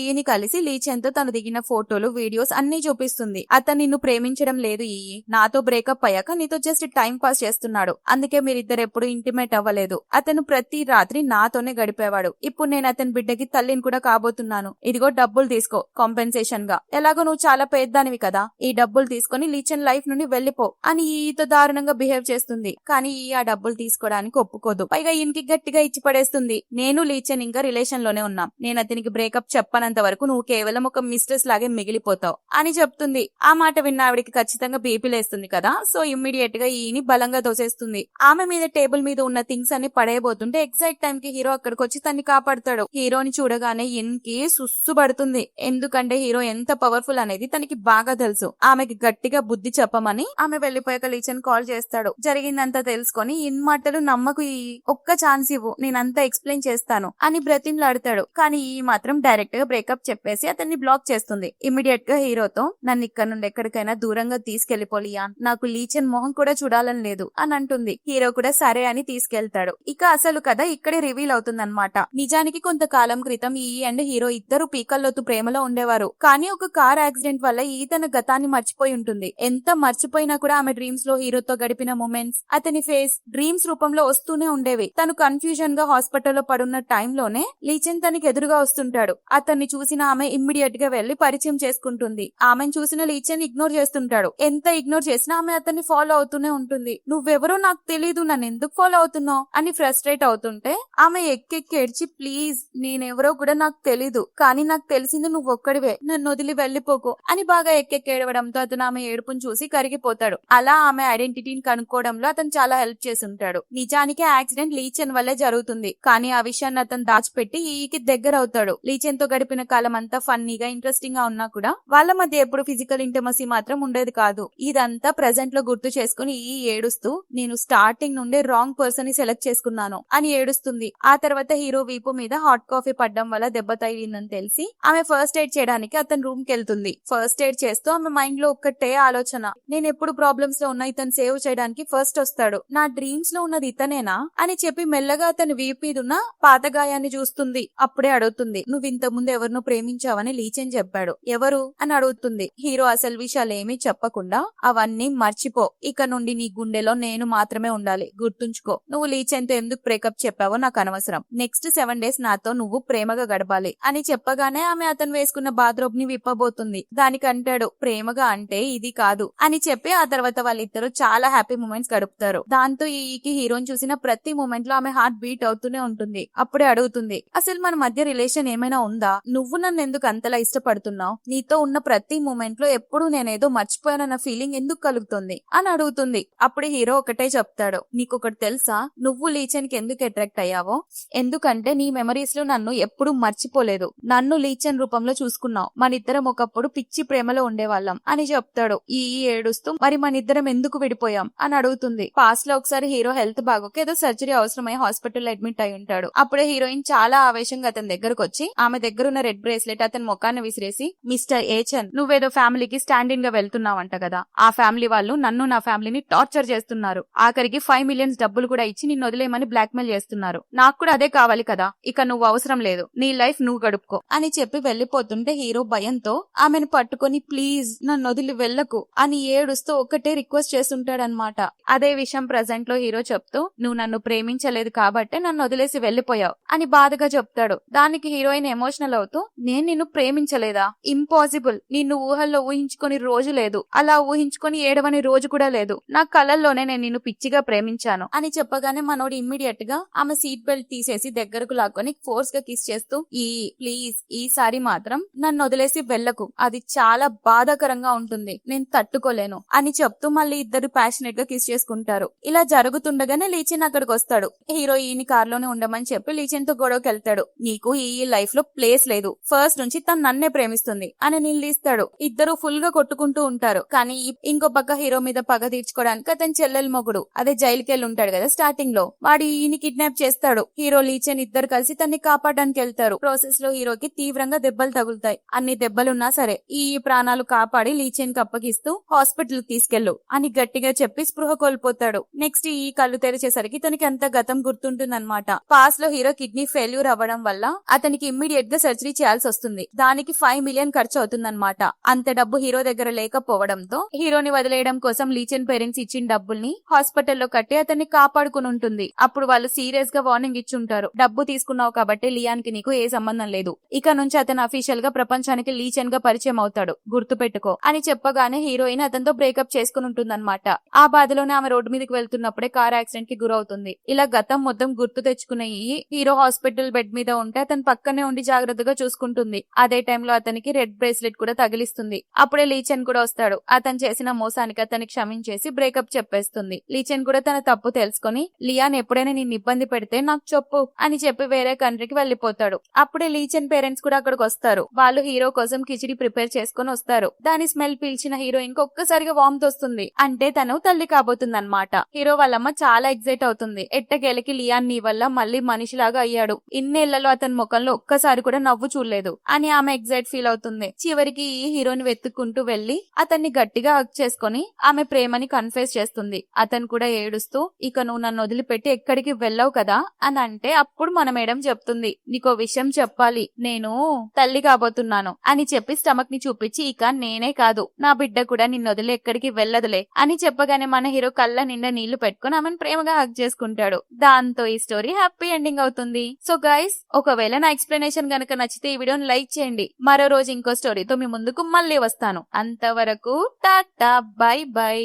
ఈని కలిసి లీచెన్ తో తను దిగిన ఫోటోలు వీడియోస్ అన్ని చూపిస్తుంది. అతను నిన్ను ప్రేమించడం లేదు నాతో బ్రేకప్ అయ్యాక నీతో జస్ట్ టైం పాస్ చేస్తున్నాడు, అందుకే మీరిద్దరు ఎప్పుడు ఇంటిమేట్ అవ్వలేదు. అతను ప్రతి రాత్రి నాతోనే గడిపేవాడు. ఇప్పుడు నేను అతని బిడ్డకి తల్లిని కూడా కాబోతున్నాను, ఇదిగో డబ్బులు తీసుకో కాంపెన్సేషన్ గా, ఎలాగో నువ్వు చాలా పెద్దదానివి కదా, ఈ డబ్బులు తీసుకొని లీచెన్ లైఫ్ నుండి వెళ్లిపో అని ఈతో దారుణంగా బిహేవ్ చేస్తుంది. కానీ ఆ డబ్బులు తీసుకోవడానికి ఒప్పుకోదు. పైగా ఈయనకి గట్టిగా ఇచ్చి పడేస్తుంది, నేను లీచెన్ ఇంకా రిలేషన్ లోనే ఉన్నాం, నేను అతనికి బ్రేకప్ చెప్పనంత వరకు నువ్వు కేవలం ఒక మిస్ట్రెస్ లాగే మిగిలిపోతావు అని చెప్తుంది. ఆ మాట విన్న ఆవిడికి ఖచ్చితంగా బీపీ లేస్తుంది కదా. సో ఇమ్మీడియట్ గా ఈయని బలంగా తోసేస్తుంది. ఆమె మీద టేబుల్ మీద ఉన్న థింగ్స్ అన్ని పడేయబోతుంటే ఎగ్జాక్ట్ టైం కి హీరో అక్కడికి వచ్చి తన్ని కాపాడతాడు. హీరోని చూడగానే ఇన్కి సుస్సు పడుతుంది, ఎందుకంటే హీరో ఎంత పవర్ఫుల్ అనేది తనకి బాగా తెలుసు. ఆమెకి గట్టిగా బుద్ధి చెప్పమని ఆమె వెళ్లిపోయాక లీచెన్ కాల్ చేస్తాడు. జరిగిందంతా తెలుసుకొని ఇన్ మాటలు నమ్మకు, ఒక్క ఛాన్స్ ఇవ్వు, నేనంతా ఎక్స్ప్లెయిన్ చేస్తాను అని బ్రతిమలాడతాడు. కానీ ఈ మాత్రం డైరెక్ట్ గా బ్రేకప్ చెప్పేసి అతన్ని బ్లాక్ చేస్తుంది. ఇమ్మీడియట్ గా హీరోతో నన్ను ఇక్కడ నుండి ఎక్కడికైనా దూరంగా తీసుకెళ్లిపోలియా, నాకు లీచెన్ మొహం కూడా చూడాలని లేదు అని అంటుంది. హీరో కూడా సరే అని తీసుకెళ్తాడు. ఇక అసలు కథ ఇక్కడే రివీల్ అవుతుందన్నమాట. నిజానికి కొంతకాలం క్రితం అండ్ హీరో ఇద్దరు పీకల్లోతు ప్రేమలో ఉండేవారు. కానీ ఒక కార్ యాక్సిడెంట్ వల్ల తన గతాన్ని మర్చిపోయి ఉంటుంది. ఎంత మర్చిపోయినా కూడా ఆమె డ్రీమ్స్ లో హీరోతో గడిపిన మూమెంట్స్, అతని ఫేస్ డ్రీమ్స్ రూపంలో వస్తూనే ఉండేవి. తను కన్ఫ్యూజన్ గా హాస్పిటల్లో పడున్న టైంలోనే లీచెన్ తనకి ఎదురుగా వస్తుంటాడు. అతన్ని చూసిన ఆమె ఇమ్మీడియట్ గా వెళ్లి పరిచయం చేసుకుంటుంది. ఆమెను చూసిన లీచెన్ ఇగ్నోర్ చేస్తుంటాడు. ఎంత ఇగ్నోర్ చేసినా ఆమె అతన్ని ఫాలో అవుతూనే ఉంటుంది. నువ్వెవరో నాకు తెలీదు, నన్ను ఎందుకు ఫాలో అవుతున్నావు అని ఫ్రస్ట్రేట్ అవుతుంటే ఆమె ఎక్కెక్కి ఏడ్చి, ప్లీజ్ నేనెవరో కూడా నాకు తెలీదు, కానీ నాకు తెలిసింది నువ్వు ఒక్కడివే, నన్ను వదిలి వెళ్లిపోకు అని బాగా ఎక్కెక్కి ఏడవడంతో అతను ఆమె ఏడుపును చూసి కరిగిపోతాడు. అలా ఆమె ఐడెంటిటీని కనుక్కోవడంలో అతను చాలా హెల్ప్ చేసి ఉంటాడు. నిజానికి యాక్సిడెంట్ లీచెన్ వల్లే జరుగుతుంది, కానీ ఆ విషయాన్ని అతను దాచిపెట్టి ఈకి దగ్గర అవుతాడు. లీచెన్ తో గడిపిన కాలం అంతా ఫన్నీగా ఇంట్రెస్టింగ్ గా ఉన్నా కూడా వాళ్ళ మధ్య ఎప్పుడు ఫిజికల్ ఇంటిమసీ మాత్రం ఉండేది కాదు. ఇదంతా ప్రెసెంట్ లో గుర్తు చేసుకుని ఏడుస్తూ నేను స్టార్టింగ్ నుండే రాంగ్ పర్సన్ ని సెలెక్ట్ చేసుకున్నాను అని ఏడుస్తుంది. ఆ తర్వాత హీరో వీపు మీద హాట్ కాఫీ పడ్డం వల్ల దెబ్బ తగిలిందని తెలిసి ఆమె ఫస్ట్ ఎయిడ్ చేయడానికి అతని రూమ్ కి వెళ్తుంది. ఫస్ట్ ఎయిడ్ చేస్తూ ఆమె మైండ్ లో ఒక్కటే ఆలోచన, నేను ఎప్పుడు ప్రాబ్లమ్స్ లో ఉన్నా ఇతను సేవ్ చేయడానికి ఫస్ట్ వస్తాడు, నా డ్రీమ్స్ లో ఉన్నది ఇతనేనా అని చెప్పి మెల్లగా అతని వీపు మీద ఉన్న పాత గాయాన్ని చూస్తుంది. అప్పుడే అడుగుతుంది, నువ్వు ఇంత ముందు ఎవరినో ప్రేమించావని లీచెన్ చెప్పాడు, ఎవరు అని అడుగుతుంది. హీరో అసలు విషయాలు ఏమీ చెప్పకుండా అవన్నీ మర్చిపో, ఇక నుండి నీ గుండెలో నేను మాత్రమే ఉండాలి, గుర్తుంచుకో, నువ్వు లీచెన్ తో ఎందుకు బ్రేకప్ చెప్పావో నాకు అనవసరం, నెక్స్ట్ 7 days నాతో నువ్వు ప్రేమగా గడపాలి అని చెప్పగానే ఆమె అతను వేసుకున్న బాత్రూమ్ ని విప్పబోతుంది. దానికంటాడు, ప్రేమగా అంటే ఇది కాదు అని చెప్పి ఆ తర్వాత వాళ్ళిద్దరూ చాలా హ్యాపీ మూమెంట్స్ గడుపుతారు. దాంతో ఈకి హీరోని చూసిన ప్రతి మూమెంట్ లో ఆమె హార్ట్ బీట్ అవుతూనే ఉంటుంది. అప్పుడే అడుగుతుంది, అసలు మన మధ్య రిలేషన్ ఏమైనా ఉందా, నువ్వు నన్ను ఎందుకు అంతలా ఇష్టపడుతున్నావు, నీతో ఉన్న ప్రతి మూమెంట్ లో ఎప్పుడు నేనేదో మర్చిపోయానన్న ఫీలింగ్ ఎందుకు కలుగుతుంది అని అడుగుతుంది. అప్పుడు హీరో ఒకటే చెప్తాడు, నీకొకటి తెలుసా, నువ్వు లీచెన్ కి ఎందుకు అట్రాక్ట్ అయ్యావో, ఎందుకంటే నీ మెమరీస్ లో నన్ను ఎప్పుడు మర్చిపోలేదు, నన్ను లీచెన్ రూపంలో చూసుకున్నావు, మనిద్దరం ఒకప్పుడు పిచ్చి ప్రేమలో ఉండేవాళ్ళం అని చెప్తాడు. ఏడుస్తూ మరి మనిద్దరం ఎందుకు విడిపోయాం అని అడుగుతుంది. పాస్ట్ లో ఒకసారి హీరో హెల్త్ బాగోక ఏదో సర్జరీ అవసరమై హాస్పిటల్ అడ్మిట్ అయి ఉంటాడు. అప్పుడే హీరోయిన్ చాలా ఆవేశంగా అతని దగ్గరకు వచ్చి ఆమె దగ్గర ఉన్న రెడ్ బ్రేస్లెట్ అతని ముఖాన్ని విసిరేసి, మిస్టర్ ఏచన్, నువ్వేదో ఫ్యామిలీకి స్టాండ్ ఇన్ గా వెళ్తున్నావంట కదా, ఆ ఫ్యామిలీ వాళ్ళు నన్ను నా ఫ్యామిలీని టార్చర్ చేస్తున్నారు, ఆఖరికి 5 million డబ్బులు కూడా ఇచ్చి నిన్ను వదిలేయమని బ్లాక్ మెయిల్ చేస్తున్నారు, నాకు కూడా అదే కావాలి కదా, ఇక నువ్వు అవసరం లేదు, నీ లైఫ్ నువ్వు గడుపుకో అని చెప్పి వెళ్లిపోతుంటే హీరో భయంతో ఆమెను పట్టుకొని ప్లీజ్ నన్ను వదిలి వెళ్ళకు అని ఏడుస్తూ ఒకటే రిక్వెస్ట్ చేస్తుంటాడనమాట. అదే విషయం ప్రెసెంట్ లో హీరో చెప్తూ, నువ్వు నన్ను ప్రేమించలేదు కాబట్టే నన్ను వదిలేసి వెళ్లిపోయావు అని బాధగా చెప్తాడు. దానికి హీరోయిన్ ఎమోషనల్ అవుతూ, నేను నిన్ను ప్రేమించలేదా, ఇంపాసిబుల్, నిన్ను ఊహల్లో ఊహించుకొని రోజు లేదు, అలా ఊహించుకొని ఏడవని రోజు కూడా లేదు, నా కలల్లోనే నేను నిన్ను పిచ్చిగా ప్రేమించాను అని చెప్పగానే మనోడు ఇమ్మీడియట్ గా ఆమె సీట్ బెల్ట్ తీసేసి దగ్గరకు లాక్కొని ఫోర్స్ గా కిస్ చేస్తూ, ప్లీజ్ ఈసారి మాత్రం నన్ను వదిలేసి వెళ్ళకు, అది చాలా బాధాకరంగా ఉంటుంది, నేను తట్టుకోలేను అని చెప్తూ మళ్ళీ ఇద్దరు ప్యాషనెట్ గా కిస్ చేసుకుంటారు. ఇలా జరుగుతుండగానే లీచెన్ అక్కడికి వస్తాడు. హీరో ఈని కార్లోనే ఉండమని చెప్పి లీచెన్ తో గొడవకి వెళ్తాడు. నీకు ఈ లైఫ్ లో ప్లేస్ లేదు, ఫస్ట్ నుంచి తను నన్నే ప్రేమిస్తుంది అని నిలదీస్తాడు. ఇద్దరు ఫుల్ గా కొట్టుకుంటూ ఉంటారు. కానీ ఇంకో పక్క హీరో మీద పగ తీర్చుకోవడానికి అతని చెల్లెల మొగుడు అదే జైలుకి వెళ్ళి ఉంటాడు కదా స్టార్టింగ్ లో, వాడు ఈయన కిడ్నాప్ చేస్తాడు. హీరో లీచెన్ ఇద్దరు కలిసి తన్ని కాపాడడానికి వెళ్తారు. ప్రాసెస్ లో హీరోకి తీవ్రంగా దెబ్బలు తగులుతాయి. అన్ని దెబ్బలున్నా సరే ఈ ప్రాణాలు కాపాడి లీచెన్ కి అప్పగిస్తూ హాస్పిటల్ తీసుకెళ్ళు అని గట్టిగా చెప్పి స్పృహ కోల్పోతాడు. నెక్స్ట్ ఈ కళ్ళు తెరిచేసరికి తనకి అంత గతం గుర్తుంటుందన్నమాట. పాస్ లో హీరో కిడ్నీ ఫెయిల్యూర్ అవ్వడం వల్ల అతనికి ఇమ్మీడియట్ గా సర్జరీ చేయాల్సి వస్తుంది. దానికి 5 మిలియన్ ఖర్చు అవుతుందన్నమాట. అంత డబ్బు హీరో దగ్గర లేకపోవడంతో హీరోని వదిలేయడం కోసం లీచెన్ పేరెంట్స్ ఇచ్చిన డబ్బుల్ని హాస్పిటల్లో కట్టి అతన్ని కాపాడుకుని ఉంటుంది. అప్పుడు వాళ్ళు సీరియస్ గా వార్నింగ్ ఇచ్చుంటారు, డబ్బు తీసుకున్నావు కాబట్టి లియాన్ కి నీకు ఏ సంబంధం లేదు. ఇక నుంచి అతను అఫీషియల్ గా ప్రపంచానికి లీచెన్ గా పరిచయం అవుతాడు, గుర్తు పెట్టుకో అని చెప్పగానే హీరోయిన్ అతనితో బ్రేకప్ చేసుకుని ఉంటుందన్నమాట. ఆ బాధలోనే ఆమె రోడ్డు మీదకి వెళ్తున్నప్పుడే కార్ యాక్సిడెంట్ కి గురవుతుంది. ఇలా గతం మొత్తం గుర్తు తెచ్చుకునే హీరో హాస్పిటల్ బెడ్ మీద ఉంటే అతను పక్కనే ఉండి జాగ్రత్తగా చూసుకుంటుంది. అదే టైంలో అతనికి రెడ్ బ్రేస్లెట్ కూడా తగిలిస్తుంది. అప్పుడే లీచెన్ కూడా వస్తాడు. అతను చేసిన మోసానికి అతనికి క్షమించేసి బ్రేకప్ చెప్పేస్తుంది. లీచెన్ కూడా తన తప్పు తెలుసుకుని లియాన్ ఎప్పుడైనా నిన్ను ఇబ్బంది పెడితే నాకు చెప్పు అని చెప్పి వేరే కంట్రీకి వెళ్లిపోతాడు. అప్పుడే లీచెన్ పేరెంట్స్ కూడా అక్కడికి వస్తారు. వాళ్ళు హీరో కోసం కిచిడి ప్రిపేర్ చేసుకుని వస్తారు. దాని స్మెల్ పీల్చిన హీరోయిన్ కి ఒక్కసారిగా వామ్త్ వస్తుంది. అంటే తను తల్లి కాబోతుంది అన్నమాట. హీరో వాళ్ళమ్మ చాలా ఎక్సైట్ అవుతుంది. ఎట్టకేలకి లియాన్ నీ వల్ల మళ్ళీ మనిషిలాగా అయ్యాడు, ఇన్నేళ్లలో అతని ముఖంలో ఒక్కసారి కూడా నవ్వు చూడలేదు అని ఆమె ఎక్సైట్ ఫీల్ అవుతుంది. చివరికి ఈ హీరోని వెతుక్కుంటూ వెళ్లి అతన్ని గట్టిగా హగ్ చేసుకుని ఆమె ప్రేమని కన్ఫెస్ చేస్తుంది. అతను కూడా ఏడుస్తూ ఇక నువ్వు నన్ను వదిలిపెట్టి ఎక్కడికి వెళ్ళావు కదా అని అంటే అప్పుడు మన మేడం చెప్తుంది, నీకో విషయం చెప్పాలి, నేను తల్లి కాబోతున్నాను అని చెప్పి స్టమక్ ని చూపించి ఇక నేనే కాదు నా బిడ్డ కూడా నిన్ను వదిలి ఎక్కడికి వెళ్ళదులే అని చెప్పగానే మన హీరో కళ్ళ నిండా నీళ్లు పెట్టుకుని ఆమెను ప్రేమగా హగ్ చేసుకుంటాడు. దాంతో ఈ స్టోరీ హ్యాపీ ఎండింగ్ అవుతుంది. సో గైస్, ఒకవేళ నా ఎక్స్ప్లెనేషన్ గనక నచ్చితే ఈ వీడియోని లైక్ చేయండి. మరో రోజు ఇంకో స్టోరీతో మీ ముందుకు మళ్ళీ వస్తాను. అంతవరకు టాటా, బై బై.